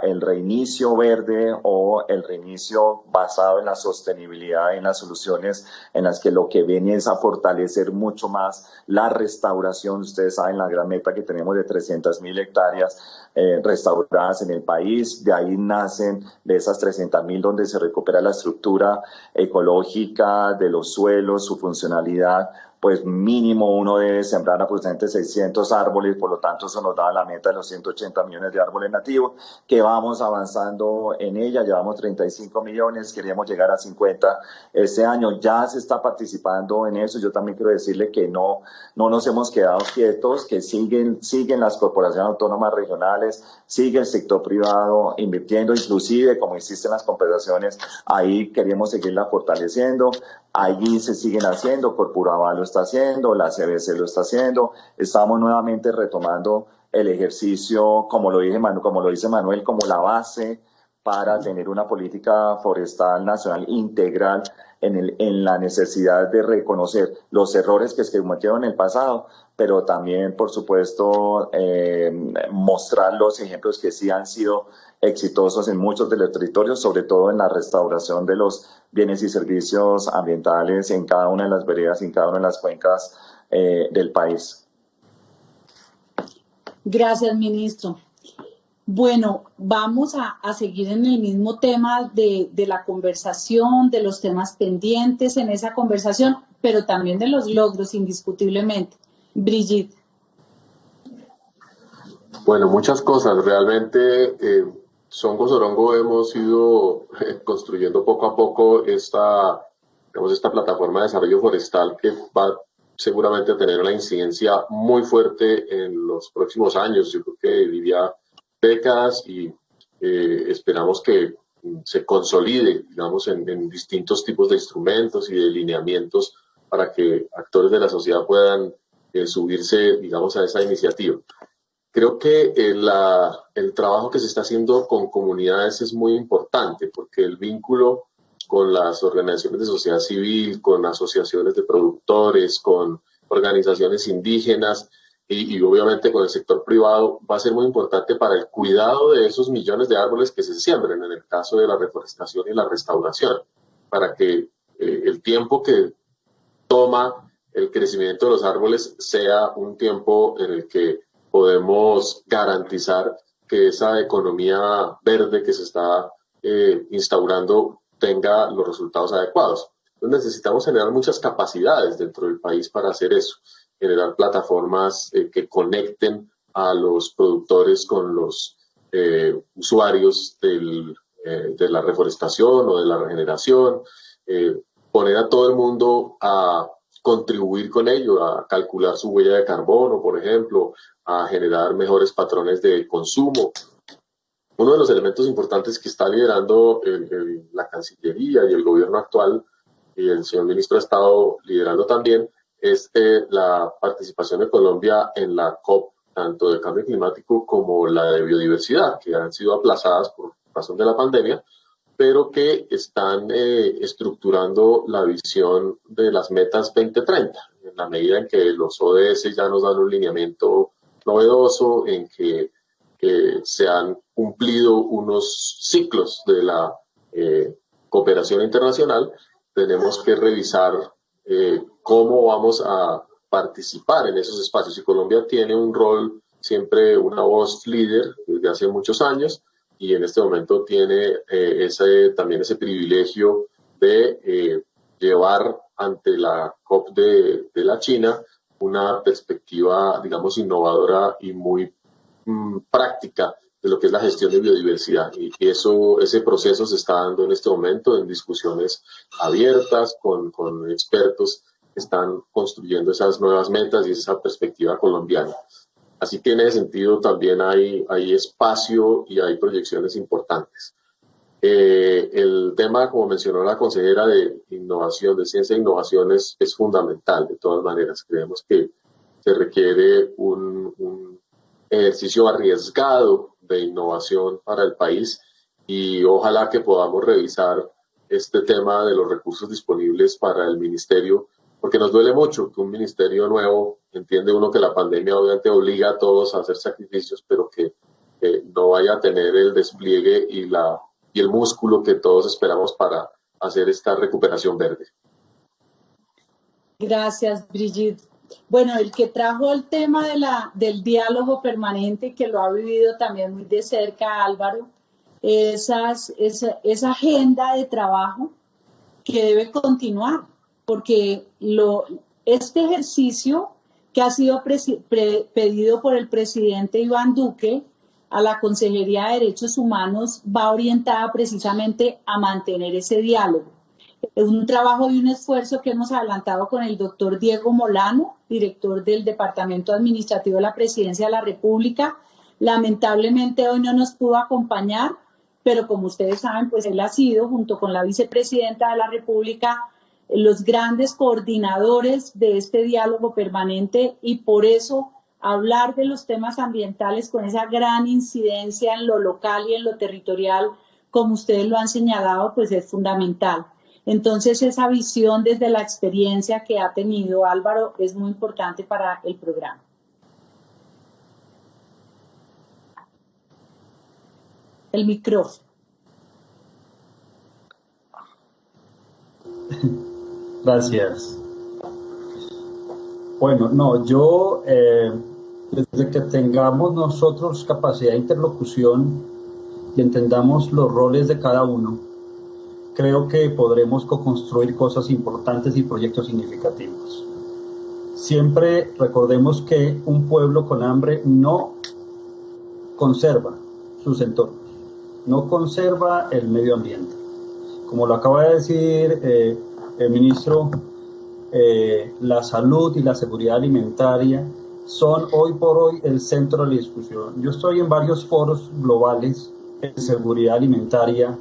[SPEAKER 2] el reinicio verde, o el reinicio basado en la sostenibilidad, en las soluciones en las que lo que viene es a fortalecer mucho más la restauración. Ustedes saben la gran meta que tenemos de 300.000 hectáreas restauradas en el país. De ahí nacen, de esas 300.000, donde se recupera la estructura ecológica de los suelos, su funcionalidad. Pues mínimo uno debe sembrar aproximadamente 600 árboles, por lo tanto eso nos da la meta de los 180 millones de árboles nativos, que vamos avanzando en ella. Llevamos 35 millones, queríamos llegar a 50 este año, ya se está participando en eso. Yo también quiero decirle que no nos hemos quedado quietos, que siguen las corporaciones autónomas regionales, sigue el sector privado invirtiendo, inclusive como existen las compensaciones, ahí queremos seguirla fortaleciendo. Allí se siguen haciendo, Corpuraval lo está haciendo, la CBC lo está haciendo. Estamos nuevamente retomando el ejercicio, como lo dice Manuel, como la base para tener una política forestal nacional integral en la necesidad de reconocer los errores que se cometieron en el pasado, pero también, por supuesto, mostrar los ejemplos que sí han sido exitosos en muchos de los territorios, sobre todo en la restauración de los bienes y servicios ambientales en cada una de las veredas, en cada una de las cuencas del país.
[SPEAKER 1] Gracias, ministro. Bueno, vamos a seguir en el mismo tema de la conversación, de los temas pendientes en esa conversación, pero también de los logros, indiscutiblemente. Brigitte.
[SPEAKER 3] Bueno, muchas cosas. Realmente, Songo Sorongo hemos ido construyendo poco a poco esta plataforma de desarrollo forestal que va seguramente a tener una incidencia muy fuerte en los próximos años. Yo creo que diría décadas y esperamos que se consolide, digamos, en distintos tipos de instrumentos y de lineamientos para que actores de la sociedad puedan subirse, digamos, a esa iniciativa. Creo que el trabajo que se está haciendo con comunidades es muy importante porque el vínculo con las organizaciones de sociedad civil, con asociaciones de productores, con organizaciones indígenas y obviamente con el sector privado va a ser muy importante para el cuidado de esos millones de árboles que se siembren en el caso de la reforestación y la restauración, para que el tiempo que toma el crecimiento de los árboles sea un tiempo en el que podemos garantizar que esa economía verde que se está instaurando tenga los resultados adecuados. Entonces necesitamos generar muchas capacidades dentro del país para hacer eso, generar plataformas que conecten a los productores con los usuarios de la reforestación o de la regeneración, poner a todo el mundo a contribuir con ello, a calcular su huella de carbono, por ejemplo, a generar mejores patrones de consumo. Uno de los elementos importantes que está liderando la Cancillería y el gobierno actual, y el señor ministro ha estado liderando también, es la participación de Colombia en la COP, tanto de cambio climático como la de biodiversidad, que han sido aplazadas por razón de la pandemia, pero que están estructurando la visión de las metas 2030, en la medida en que los ODS ya nos dan un lineamiento novedoso, en que se han cumplido unos ciclos de la cooperación internacional. Tenemos que revisar cómo vamos a participar en esos espacios. Y Colombia tiene un rol, siempre una voz líder desde hace muchos años, y en este momento tiene también ese privilegio de llevar ante la COP de la China una perspectiva, digamos, innovadora y muy práctica de lo que es la gestión de biodiversidad. Y ese proceso se está dando en este momento en discusiones abiertas con expertos que están construyendo esas nuevas metas y esa perspectiva colombiana. Así que en ese sentido también hay espacio y hay proyecciones importantes. El tema, como mencionó la consejera, de innovación, de ciencia e innovación es fundamental. De todas maneras, creemos que se requiere un ejercicio arriesgado de innovación para el país y ojalá que podamos revisar este tema de los recursos disponibles para el ministerio, porque nos duele mucho que un ministerio nuevo, entiende uno que la pandemia obviamente obliga a todos a hacer sacrificios, pero que no vaya a tener el despliegue y el músculo que todos esperamos para hacer esta recuperación verde.
[SPEAKER 1] Gracias, Brigitte. Bueno, el que trajo el tema del diálogo permanente, que lo ha vivido también muy de cerca, Álvaro, esa agenda de trabajo que debe continuar, porque este ejercicio que ha sido pedido por el presidente Iván Duque a la Consejería de Derechos Humanos va orientada precisamente a mantener ese diálogo. Es un trabajo y un esfuerzo que hemos adelantado con el doctor Diego Molano, director del Departamento Administrativo de la Presidencia de la República. Lamentablemente hoy no nos pudo acompañar, pero como ustedes saben, pues él ha sido, junto con la vicepresidenta de la República, los grandes coordinadores de este diálogo permanente, y por eso hablar de los temas ambientales con esa gran incidencia en lo local y en lo territorial, como ustedes lo han señalado, pues es fundamental. Entonces, esa visión desde la experiencia que ha tenido Álvaro es muy importante para el programa. El micrófono.
[SPEAKER 4] Gracias. Bueno, no, yo, desde que tengamos nosotros capacidad de interlocución y entendamos los roles de cada uno, creo que podremos co-construir cosas importantes y proyectos significativos. Siempre recordemos que un pueblo con hambre no conserva sus entornos, no conserva el medio ambiente. Como lo acaba de decir el ministro, la salud y la seguridad alimentaria son hoy por hoy el centro de la discusión. Yo estoy en varios foros globales de seguridad alimentaria,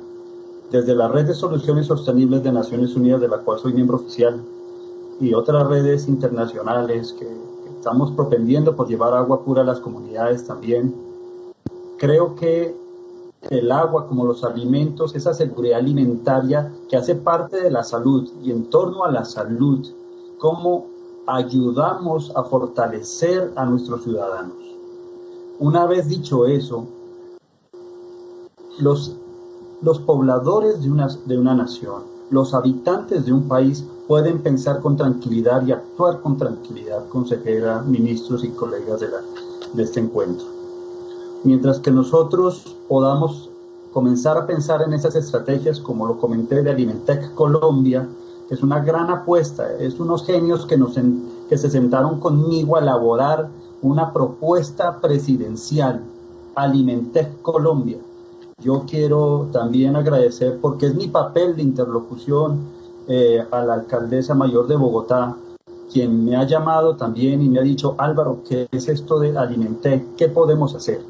[SPEAKER 4] desde la Red de Soluciones Sostenibles de Naciones Unidas, de la cual soy miembro oficial, y otras redes internacionales que estamos propendiendo por llevar agua pura a las comunidades también. Creo que el agua, como los alimentos, esa seguridad alimentaria que hace parte de la salud, y en torno a la salud, cómo ayudamos a fortalecer a nuestros ciudadanos. Una vez dicho eso, los pobladores de una nación, los habitantes de un país pueden pensar con tranquilidad y actuar con tranquilidad, consejera, ministros y colegas de este encuentro. Mientras que nosotros podamos comenzar a pensar en esas estrategias, como lo comenté, de Alimentec Colombia, que es una gran apuesta, es unos genios que se sentaron conmigo a elaborar una propuesta presidencial, Alimentec Colombia. Yo quiero también agradecer, porque es mi papel de interlocución, a la alcaldesa mayor de Bogotá, quien me ha llamado también y me ha dicho: Álvaro, ¿qué es esto de Alimentec? ¿Qué podemos hacer?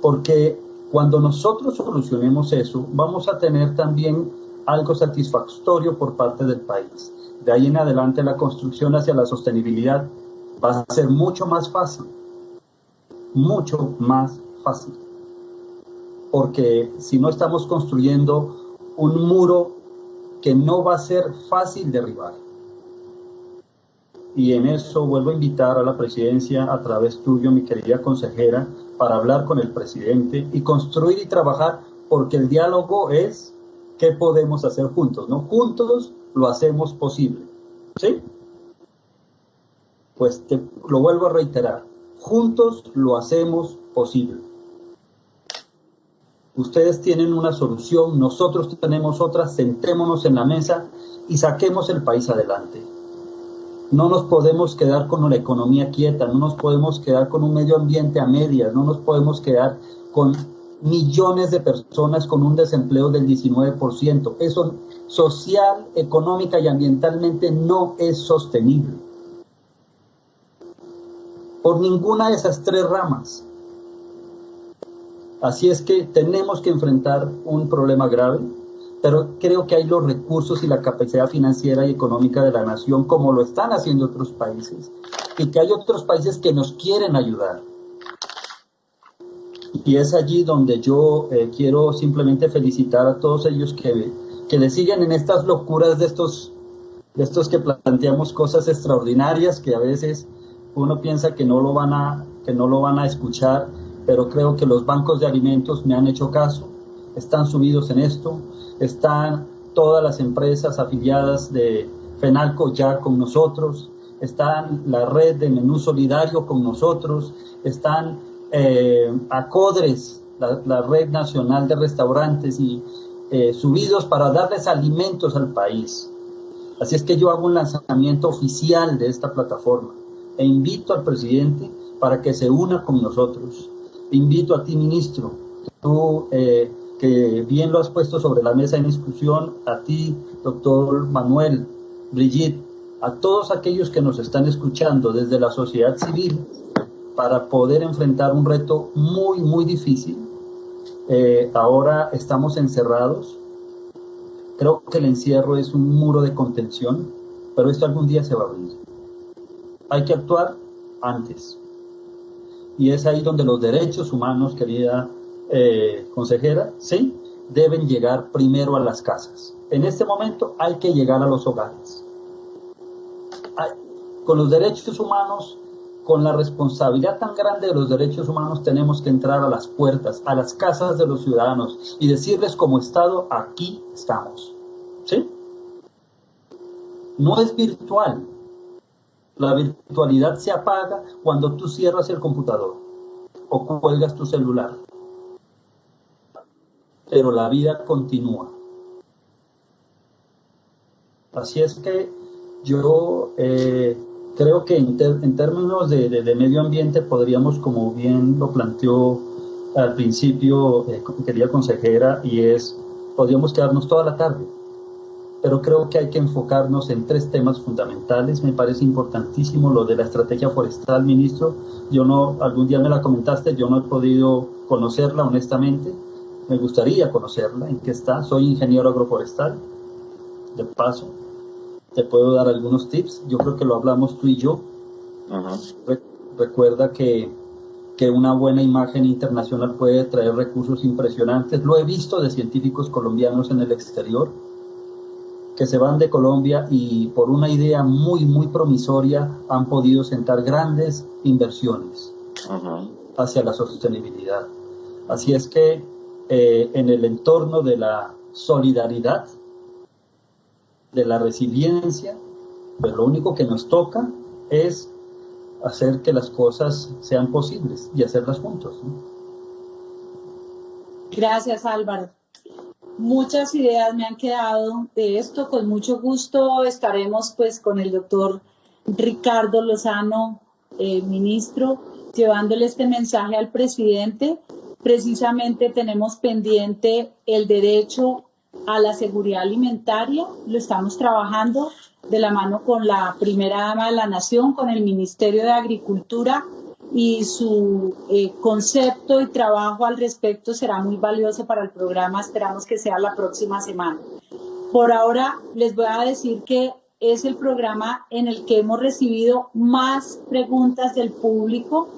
[SPEAKER 4] Porque cuando nosotros solucionemos eso, vamos a tener también algo satisfactorio por parte del país. De ahí en adelante la construcción hacia la sostenibilidad va a ser mucho más fácil. Mucho más fácil. Porque si no estamos construyendo un muro que no va a ser fácil derribar. Y en eso vuelvo a invitar a la presidencia, a través tuyo, mi querida consejera, para hablar con el presidente y construir y trabajar, porque el diálogo es qué podemos hacer juntos, ¿no? Juntos lo hacemos posible, ¿sí? Pues lo vuelvo a reiterar, juntos lo hacemos posible. Ustedes tienen una solución, nosotros tenemos otra, sentémonos en la mesa y saquemos el país adelante. No nos podemos quedar con la economía quieta, no nos podemos quedar con un medio ambiente a medias, no nos podemos quedar con millones de personas con un desempleo del 19%. Eso social, económica y ambientalmente no es sostenible. Por ninguna de esas tres ramas. Así es que tenemos que enfrentar un problema grave, pero creo que hay los recursos y la capacidad financiera y económica de la nación, como lo están haciendo otros países, y que hay otros países que nos quieren ayudar. Y es allí donde yo quiero simplemente felicitar a todos ellos que le siguen en estas locuras de estos que planteamos cosas extraordinarias, que a veces uno piensa que no lo van a escuchar, pero creo que los bancos de alimentos me han hecho caso, están subidos en esto, están todas las empresas afiliadas de FENALCO ya con nosotros, están la red de menú solidario con nosotros, están ACODRES, la red nacional de restaurantes, y subidos para darles alimentos al país. Así es que yo hago un lanzamiento oficial de esta plataforma e invito al presidente para que se una con nosotros. Te invito a ti, ministro, tú que bien lo has puesto sobre la mesa en discusión, a ti, doctor Manuel, Brigitte, a todos aquellos que nos están escuchando desde la sociedad civil, para poder enfrentar un reto muy, muy difícil. Ahora estamos encerrados. Creo que el encierro es un muro de contención, pero esto algún día se va a abrir. Hay que actuar antes. Y es ahí donde los derechos humanos, querida consejera, sí, deben llegar primero a las casas. En este momento hay que llegar a los hogares. Con los derechos humanos, con la responsabilidad tan grande de los derechos humanos, tenemos que entrar a las puertas, a las casas de los ciudadanos y decirles como Estado, aquí estamos. ¿Sí? No es virtual. La virtualidad se apaga cuando tú cierras el computador o cuelgas tu celular. Pero la vida continúa. Así es que yo creo que en términos de medio ambiente podríamos, como bien lo planteó al principio, querida consejera, podríamos quedarnos toda la tarde. Pero creo que hay que enfocarnos en 3 temas fundamentales. Me parece importantísimo lo de la estrategia forestal, ministro. Algún día me la comentaste, yo no he podido conocerla honestamente. Me gustaría conocerla, en qué está. Soy ingeniero agroforestal, de paso. Te puedo dar algunos tips. Yo creo que lo hablamos tú y yo. Recuerda que una buena imagen internacional puede traer recursos impresionantes. Lo he visto de científicos colombianos en el exterior que se van de Colombia y por una idea muy, muy promisoria han podido sentar grandes inversiones hacia la sostenibilidad. Así es que en el entorno de la solidaridad, de la resiliencia, pues lo único que nos toca es hacer que las cosas sean posibles y hacerlas juntos, ¿no?
[SPEAKER 1] Gracias, Álvaro. Muchas ideas me han quedado de esto. Con mucho gusto estaremos pues con el doctor Ricardo Lozano, ministro, llevándole este mensaje al presidente. Precisamente tenemos pendiente el derecho a la seguridad alimentaria. Lo estamos trabajando de la mano con la primera dama de la nación, con el Ministerio de Agricultura, y su concepto y trabajo al respecto será muy valioso para el programa. Esperamos que sea la próxima semana. Por ahora les voy a decir que es el programa en el que hemos recibido más preguntas del público.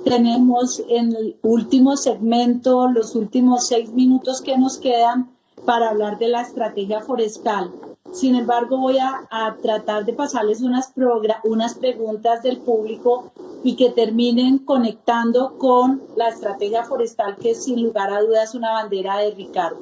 [SPEAKER 1] Tenemos en el último segmento, los últimos 6 minutos que nos quedan para hablar de la estrategia forestal. Sin embargo, voy a tratar de pasarles unas preguntas del público y que terminen conectando con la estrategia forestal, que sin lugar a dudas es una bandera de Ricardo.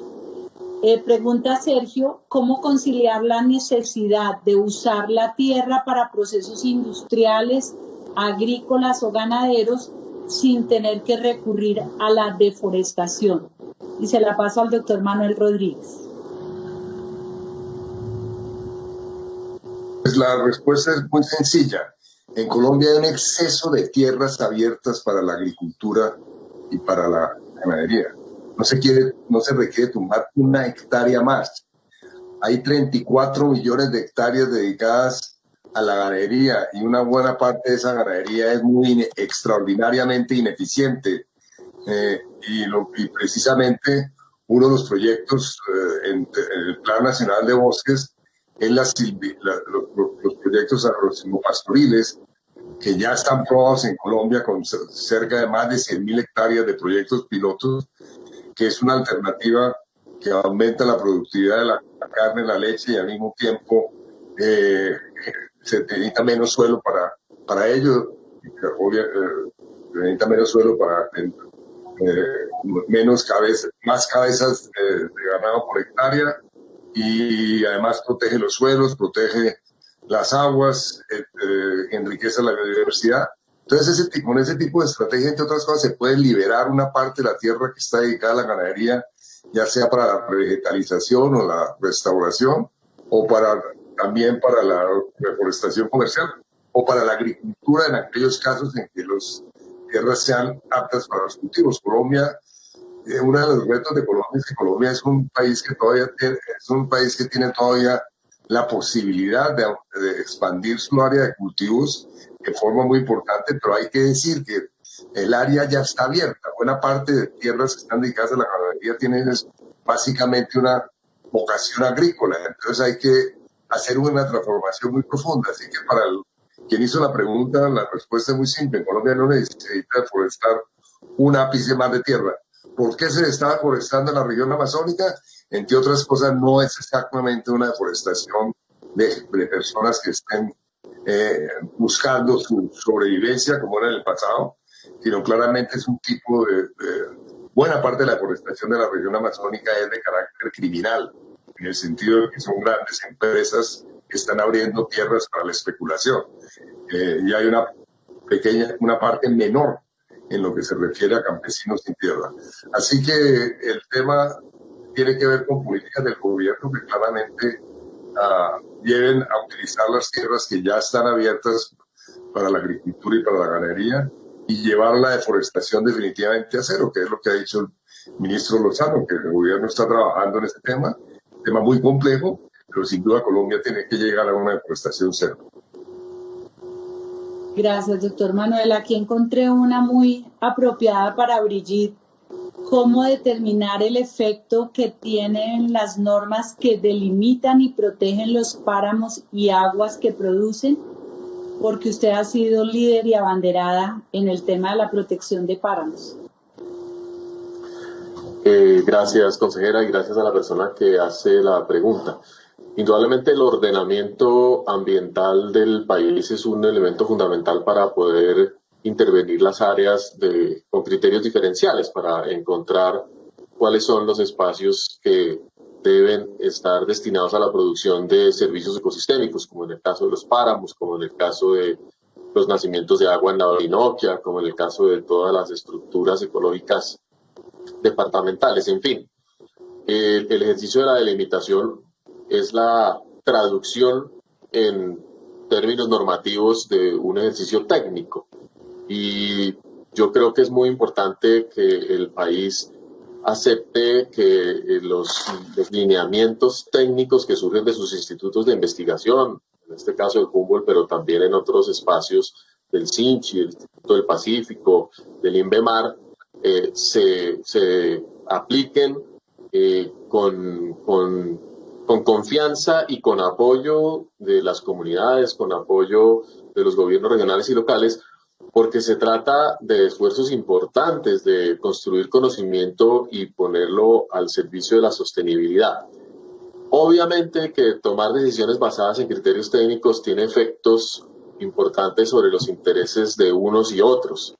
[SPEAKER 1] Pregunta Sergio, ¿cómo conciliar la necesidad de usar la tierra para procesos industriales, agrícolas o ganaderos sin tener que recurrir a la deforestación? Y se la paso al doctor Manuel Rodríguez.
[SPEAKER 5] Pues la respuesta es muy sencilla. En Colombia hay un exceso de tierras abiertas para la agricultura y para la ganadería. No se requiere tumbar una hectárea más. Hay 34 millones de hectáreas dedicadas a la ganadería y una buena parte de esa ganadería es muy extraordinariamente ineficiente. Y precisamente uno de los proyectos en el Plan Nacional de Bosques es los proyectos agrosilvopastoriles, que ya están probados en Colombia con cerca de más de 100.000 hectáreas de proyectos pilotos, que es una alternativa que aumenta la productividad de la carne, la leche, y al mismo tiempo se necesita menos suelo para ello, se necesita menos suelo para más cabezas de ganado por hectárea, y además protege los suelos, protege las aguas, enriquece la biodiversidad. Entonces, con ese tipo de estrategia, entre otras cosas, se puede liberar una parte de la tierra que está dedicada a la ganadería, ya sea para la revegetalización o la restauración, o también para la reforestación comercial, o para la agricultura en aquellos casos en que las tierras sean aptas para los cultivos. Colombia, uno de los retos de Colombia es que Colombia es un país que tiene todavía la posibilidad de expandir su área de cultivos de forma muy importante, pero hay que decir que el área ya está abierta. Buena parte de tierras que están dedicadas a la ganadería tienen básicamente una vocación agrícola, entonces hay que hacer una transformación muy profunda. Así que para quien hizo la pregunta, la respuesta es muy simple. En Colombia no necesita deforestar un ápice más de tierra. ¿Por qué se está deforestando en la región amazónica? Entre otras cosas, no es exactamente una deforestación de personas que estén buscando su sobrevivencia como era en el pasado, sino claramente es un tipo de buena parte de la deforestación de la región amazónica es de carácter criminal, en el sentido de que son grandes empresas que están abriendo tierras para la especulación. Y hay una parte menor en lo que se refiere a campesinos sin tierra. Así que el tema tiene que ver con políticas del gobierno que claramente lleven a utilizar las tierras que ya están abiertas para la agricultura y para la ganadería y llevar la deforestación definitivamente a cero, que es lo que ha dicho el ministro Lozano, que el gobierno está trabajando en este tema muy complejo, pero sin duda Colombia tiene que llegar a una deforestación cero.
[SPEAKER 1] Gracias, doctor Manuel. Aquí encontré una muy apropiada para Brigitte. ¿Cómo determinar el efecto que tienen las normas que delimitan y protegen los páramos y aguas que producen? Porque usted ha sido líder y abanderada en el tema de la protección de páramos.
[SPEAKER 3] Gracias, consejera, y gracias a la persona que hace la pregunta. Indudablemente el ordenamiento ambiental del país es un elemento fundamental para poder intervenir las áreas con criterios diferenciales para encontrar cuáles son los espacios que deben estar destinados a la producción de servicios ecosistémicos, como en el caso de los páramos, como en el caso de los nacimientos de agua en la Orinoquia, como en el caso de todas las estructuras ecológicas departamentales. En fin, el ejercicio de la delimitación es la traducción en términos normativos de un ejercicio técnico. Y yo creo que es muy importante que el país acepte que los lineamientos técnicos que surgen de sus institutos de investigación, en este caso el Humboldt, pero también en otros espacios del SINCHI, del Instituto del Pacífico, del INVEMAR, se apliquen con confianza y con apoyo de las comunidades, con apoyo de los gobiernos regionales y locales, porque se trata de esfuerzos importantes de construir conocimiento y ponerlo al servicio de la sostenibilidad. Obviamente que tomar decisiones basadas en criterios técnicos tiene efectos importantes sobre los intereses de unos y otros,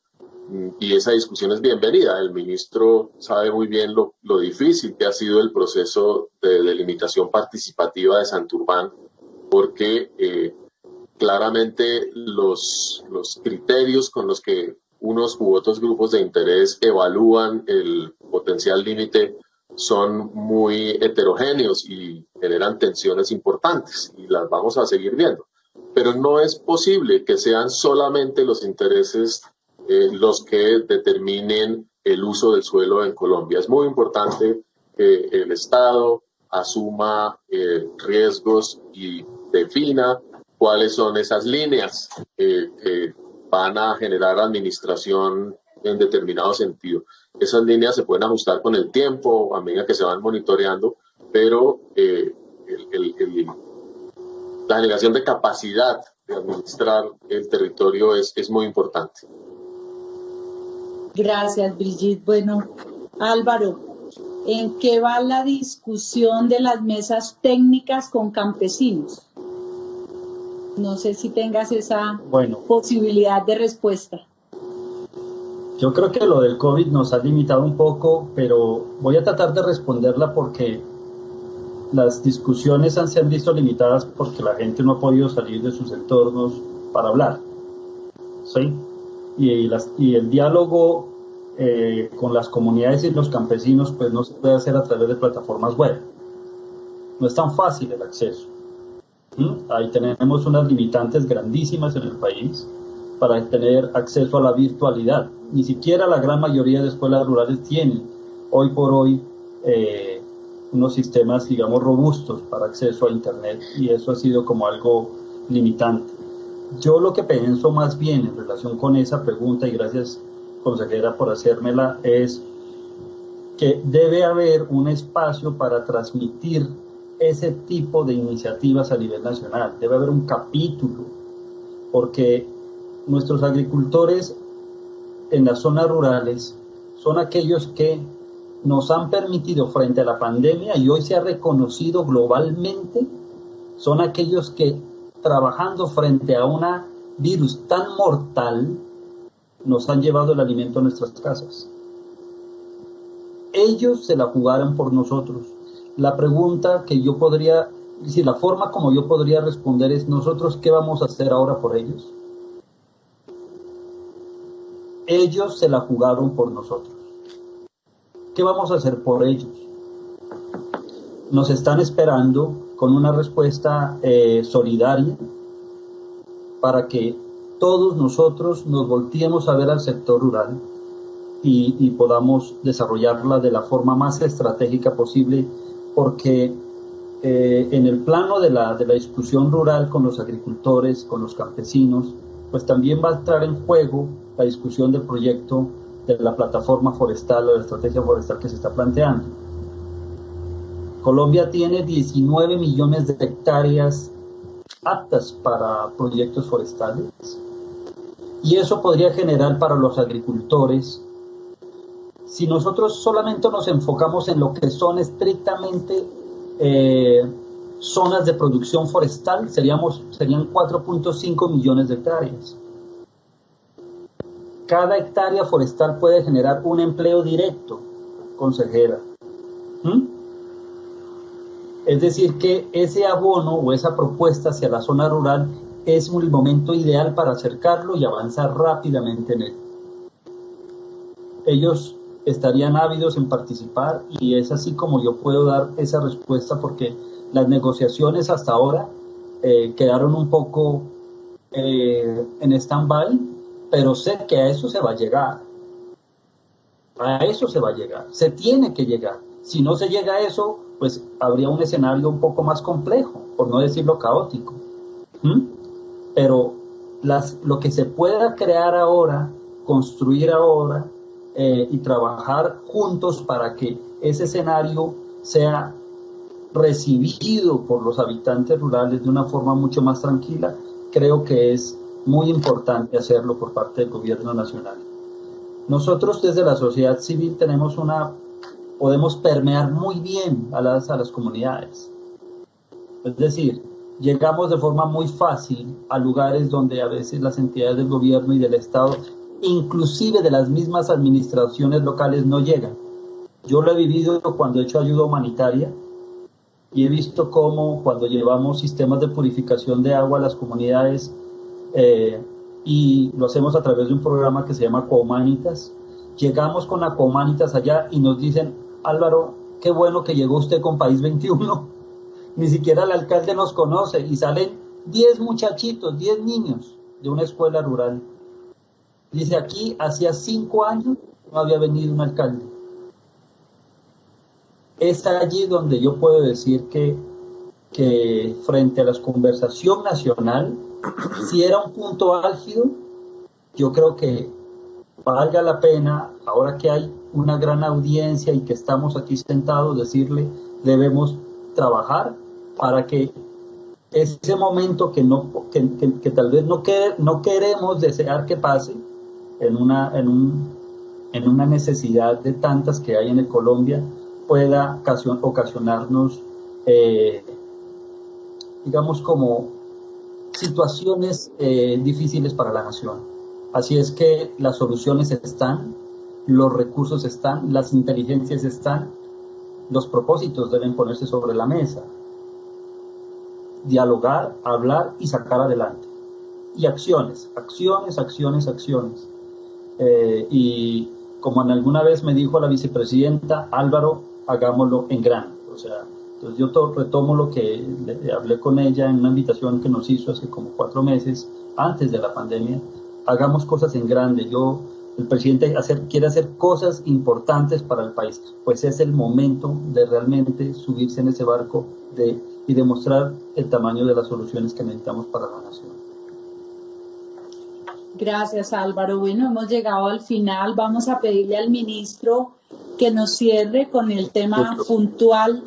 [SPEAKER 3] y esa discusión es bienvenida. El ministro sabe muy bien lo difícil que ha sido el proceso de delimitación participativa de Santurbán, porque claramente los criterios con los que unos u otros grupos de interés evalúan el potencial límite son muy heterogéneos y generan tensiones importantes, y las vamos a seguir viendo. Pero no es posible que sean solamente los intereses los que determinen el uso del suelo en Colombia. Es muy importante que el Estado asuma riesgos y defina cuáles son esas líneas que van a generar administración en determinado sentido. Esas líneas se pueden ajustar con el tiempo a medida que se van monitoreando, pero la generación de capacidad de administrar el territorio es muy importante.
[SPEAKER 1] Gracias, Brigitte. Bueno, Álvaro, ¿en qué va la discusión de las mesas técnicas con campesinos? No sé si tengas esa posibilidad de respuesta.
[SPEAKER 4] Yo creo que lo del COVID nos ha limitado un poco, pero voy a tratar de responderla porque las discusiones se han visto limitadas porque la gente no ha podido salir de sus entornos para hablar, ¿sí? Y el diálogo con las comunidades y los campesinos pues no se puede hacer a través de plataformas web. No es tan fácil el acceso. Ahí tenemos unas limitantes grandísimas en el país para tener acceso a la virtualidad. Ni siquiera la gran mayoría de escuelas rurales tienen hoy por hoy unos sistemas, digamos, robustos para acceso a Internet, y eso ha sido como algo limitante. Yo lo que pienso más bien en relación con esa pregunta, y gracias, consejera, por hacérmela, es que debe haber un espacio para transmitir ese tipo de iniciativas a nivel nacional. Debe haber un capítulo, porque nuestros agricultores en las zonas rurales son aquellos que nos han permitido frente a la pandemia, y hoy se ha reconocido globalmente, son aquellos que, trabajando frente a un virus tan mortal, nos han llevado el alimento a nuestras casas. Ellos se la jugaron por nosotros. La pregunta que yo podría, si la forma como yo podría responder es, ¿nosotros qué vamos a hacer ahora por ellos? Ellos se la jugaron por nosotros. ¿Qué vamos a hacer por ellos? Nos están esperando con una respuesta solidaria para que todos nosotros nos volteemos a ver al sector rural y podamos desarrollarla de la forma más estratégica posible, porque en el plano de la discusión rural con los agricultores, con los campesinos, pues también va a entrar en juego la discusión del proyecto de la plataforma forestal o de la estrategia forestal que se está planteando. Colombia tiene 19 millones de hectáreas aptas para proyectos forestales, y eso podría generar para los agricultores, si nosotros solamente nos enfocamos en lo que son estrictamente zonas de producción forestal, serían 4.5 millones de hectáreas. Cada hectárea forestal puede generar un empleo directo, consejera. Es decir, que ese abono o esa propuesta hacia la zona rural es el momento ideal para acercarlo y avanzar rápidamente en él. Ellos estarían ávidos en participar, y es así como yo puedo dar esa respuesta, porque las negociaciones hasta ahora quedaron un poco en stand-by, pero sé que a eso se va a llegar. A eso se va a llegar. Se tiene que llegar. Si no se llega a eso, pues habría un escenario un poco más complejo, por no decirlo caótico. Pero lo que se pueda crear ahora, construir ahora y trabajar juntos para que ese escenario sea recibido por los habitantes rurales de una forma mucho más tranquila, creo que es muy importante hacerlo por parte del gobierno nacional. Nosotros desde la sociedad civil podemos permear muy bien a las comunidades. Es decir, llegamos de forma muy fácil a lugares donde a veces las entidades del gobierno y del Estado, inclusive de las mismas administraciones locales, no llegan. Yo lo he vivido cuando he hecho ayuda humanitaria, y he visto cómo cuando llevamos sistemas de purificación de agua a las comunidades, y lo hacemos a través de un programa que se llama Cohumanitas, llegamos con la Cohumanitas allá y nos dicen: Álvaro, qué bueno que llegó usted con País 21, ni siquiera el alcalde nos conoce, y salen 10 muchachitos, 10 niños de una escuela rural. Dice, aquí hacía 5 años no había venido un alcalde. Es allí donde yo puedo decir que frente a la conversación nacional, si era un punto álgido, yo creo que valga la pena, ahora que hay una gran audiencia y que estamos aquí sentados, decirle, debemos trabajar para que ese momento que tal vez no queremos desear que pase, en una necesidad de tantas que hay en Colombia, pueda ocasionarnos, digamos, como situaciones difíciles para la nación. Así es que las soluciones están, los recursos están, las inteligencias están, los propósitos deben ponerse sobre la mesa. Dialogar, hablar y sacar adelante. Y acciones. Y como alguna vez me dijo la vicepresidenta, Álvaro, hagámoslo en grande. O sea, entonces yo retomo lo que hablé con ella en una invitación que nos hizo hace como 4 meses, antes de la pandemia. Hagamos cosas en grande. El presidente quiere hacer cosas importantes para el país, pues es el momento de realmente subirse en ese barco y demostrar el tamaño de las soluciones que necesitamos para la nación.
[SPEAKER 1] Gracias, Álvaro. Bueno, hemos llegado al final. Vamos a pedirle al ministro que nos cierre con el tema puntual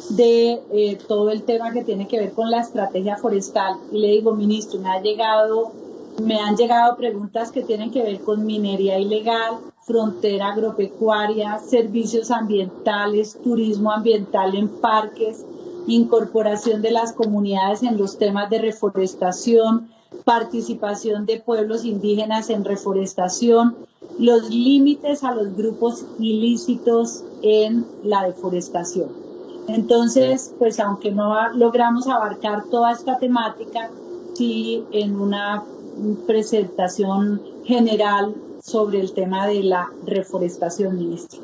[SPEAKER 1] de todo el tema que tiene que ver con la estrategia forestal. Y le digo, ministro, me han llegado preguntas que tienen que ver con minería ilegal, frontera agropecuaria, servicios ambientales, turismo ambiental en parques, incorporación de las comunidades en los temas de reforestación, participación de pueblos indígenas en reforestación, los límites a los grupos ilícitos en la deforestación. Entonces, pues aunque no logramos abarcar toda esta temática, sí en una presentación general sobre el tema de la reforestación, ministra.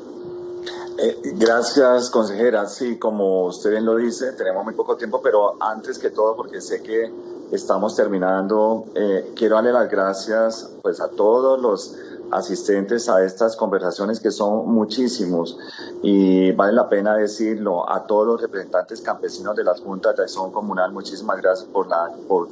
[SPEAKER 2] Gracias, consejera. Sí, como usted bien lo dice, tenemos muy poco tiempo, pero antes que todo, porque sé que estamos terminando, quiero darle las gracias pues, a todos los asistentes a estas conversaciones, que son muchísimos, y vale la pena decirlo, a todos los representantes campesinos de las juntas de acción comunal, muchísimas gracias por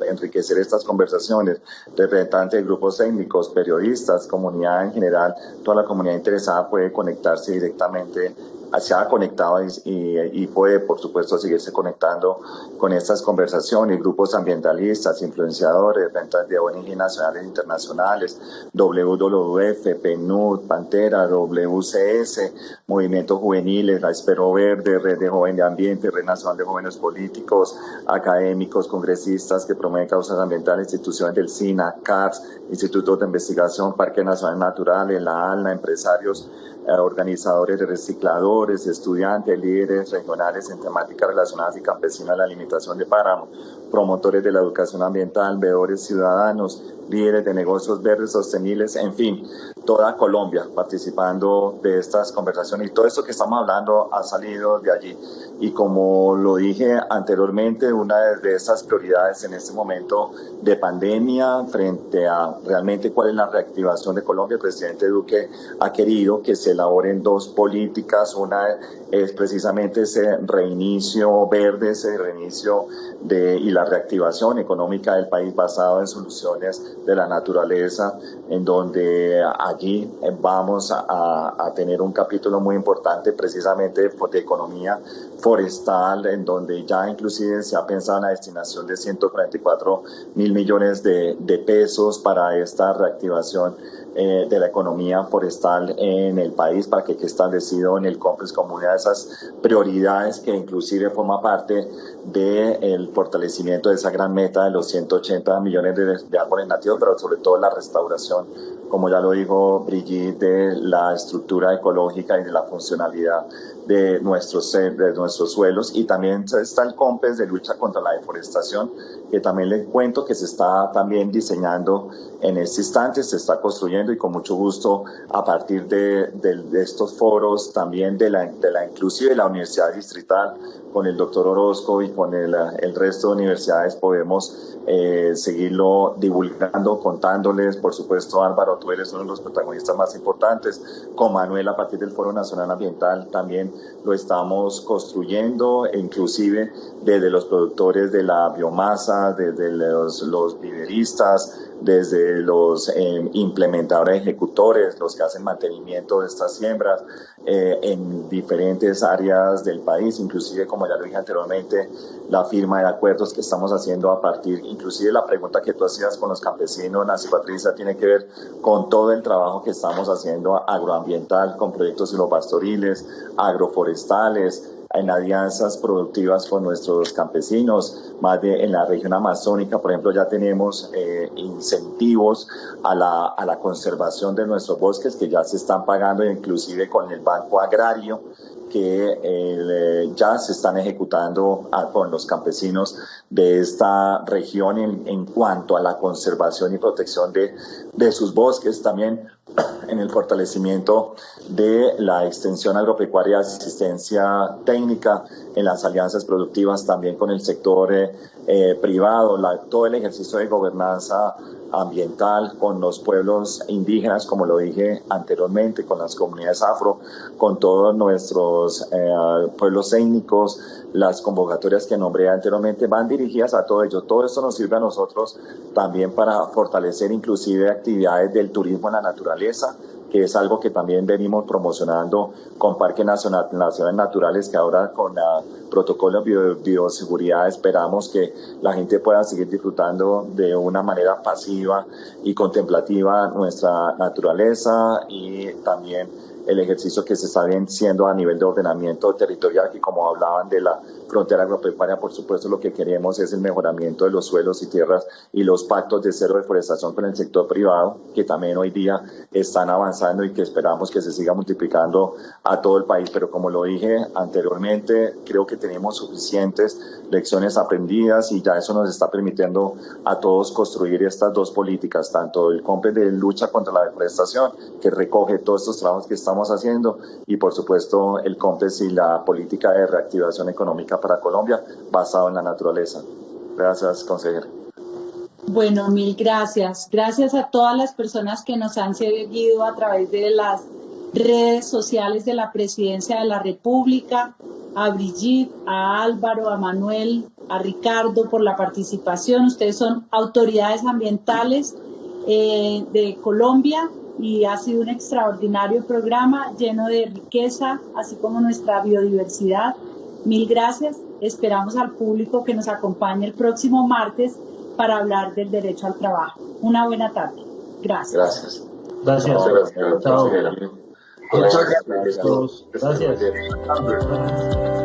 [SPEAKER 2] enriquecer estas conversaciones, representantes de grupos técnicos, periodistas, comunidad en general, toda la comunidad interesada puede conectarse directamente, se ha conectado y puede, por supuesto, seguirse conectando con estas conversaciones, grupos ambientalistas, influenciadores, representantes de ONG nacionales e internacionales, WWF, PNUD, Pantera, WCS, movimientos juveniles, la Espero Verde, Red de Joven de Ambiente, Red Nacional de Jóvenes Políticos, académicos, congresistas que promueven causas ambientales, instituciones del SINA, CARS, Institutos de Investigación, Parques Nacionales Naturales, la ALNA, empresarios, organizadores de recicladores, estudiantes, líderes regionales en temáticas relacionadas y campesinas a la limitación de páramo, promotores de la educación ambiental, veedores ciudadanos, líderes de negocios verdes sostenibles, en fin, toda Colombia participando de estas conversaciones, y todo esto que estamos hablando ha salido de allí. Y como lo dije anteriormente, una de esas prioridades en este momento de pandemia frente a realmente cuál es la reactivación de Colombia, el presidente Duque ha querido que se elaboren dos políticas. Una es precisamente ese reinicio verde, ese reinicio y la reactivación económica del país basado en soluciones de la naturaleza, en donde allí vamos a tener un capítulo muy importante precisamente de economía forestal, en donde ya inclusive se ha pensado en la destinación de 144.000 millones de pesos para esta reactivación de la economía forestal en el país, para que quede establecido en el COMPES como una de esas prioridades que inclusive forma parte del fortalecimiento de esa gran meta de los 180 millones de árboles nativos, pero sobre todo la restauración, como ya lo dijo Brigitte, de la estructura ecológica y de la funcionalidad de nuestros suelos. Y también está el COMPES de lucha contra la deforestación, que también les cuento que se está también diseñando en este instante, se está construyendo, y con mucho gusto a partir de estos foros también inclusive de la Universidad Distrital, con el doctor Orozco y con el resto de universidades podemos seguirlo divulgando, contándoles. Por supuesto, Álvaro, tú eres uno de los protagonistas más importantes. Con Manuel, a partir del Foro Nacional Ambiental, también lo estamos construyendo, inclusive desde los productores de la biomasa, desde los viveristas, desde los implementadores ejecutores, los que hacen mantenimiento de estas siembras en diferentes áreas del país, inclusive, como ya lo dije anteriormente, la firma de acuerdos que estamos haciendo a partir, inclusive la pregunta que tú hacías con los campesinos, Nancy Patricia, tiene que ver con todo el trabajo que estamos haciendo agroambiental, con proyectos silvopastoriles, agroforestales, en alianzas productivas con nuestros campesinos, en la región amazónica, por ejemplo, ya tenemos incentivos a la conservación de nuestros bosques que ya se están pagando, inclusive con el Banco Agrario, que ya se están ejecutando con los campesinos de esta región en cuanto a la conservación y protección de sus bosques, también en el fortalecimiento de la extensión agropecuaria, asistencia técnica, en las alianzas productivas también con el sector privado, todo el ejercicio de gobernanza ambiental con los pueblos indígenas, como lo dije anteriormente, con las comunidades afro, con todos nuestros pueblos étnicos. Las convocatorias que nombré anteriormente van dirigidas a todo ello. Todo esto nos sirve a nosotros también para fortalecer inclusive actividades del turismo en la naturaleza, que es algo que también venimos promocionando con Parques Nacionales Naturales, que ahora con la protocolo de bioseguridad esperamos que la gente pueda seguir disfrutando de una manera pasiva y contemplativa nuestra naturaleza, y también el ejercicio que se está haciendo a nivel de ordenamiento territorial, que como hablaban de la frontera agropecuaria, por supuesto lo que queremos es el mejoramiento de los suelos y tierras y los pactos de cero deforestación con el sector privado, que también hoy día están avanzando y que esperamos que se siga multiplicando a todo el país. Pero como lo dije anteriormente, creo que tenemos suficientes lecciones aprendidas y ya eso nos está permitiendo a todos construir estas dos políticas, tanto el COMPES de lucha contra la deforestación, que recoge todos estos trabajos que estamos haciendo, y por supuesto el COMPES y la política de reactivación económica para Colombia basado en la naturaleza. Gracias, consejera.
[SPEAKER 1] Bueno, mil gracias. Gracias a todas las personas que nos han seguido a través de las redes sociales de la Presidencia de la República, a Brigitte, a Álvaro, a Manuel, a Ricardo por la participación. Ustedes son autoridades ambientales de Colombia y ha sido un extraordinario programa lleno de riqueza, así como nuestra biodiversidad. Mil gracias. Esperamos al público que nos acompañe el próximo martes para hablar del derecho al trabajo. Una buena tarde. Gracias.
[SPEAKER 4] Gracias.
[SPEAKER 3] Gracias.
[SPEAKER 4] Chao.
[SPEAKER 5] Muchas gracias.
[SPEAKER 4] Gracias.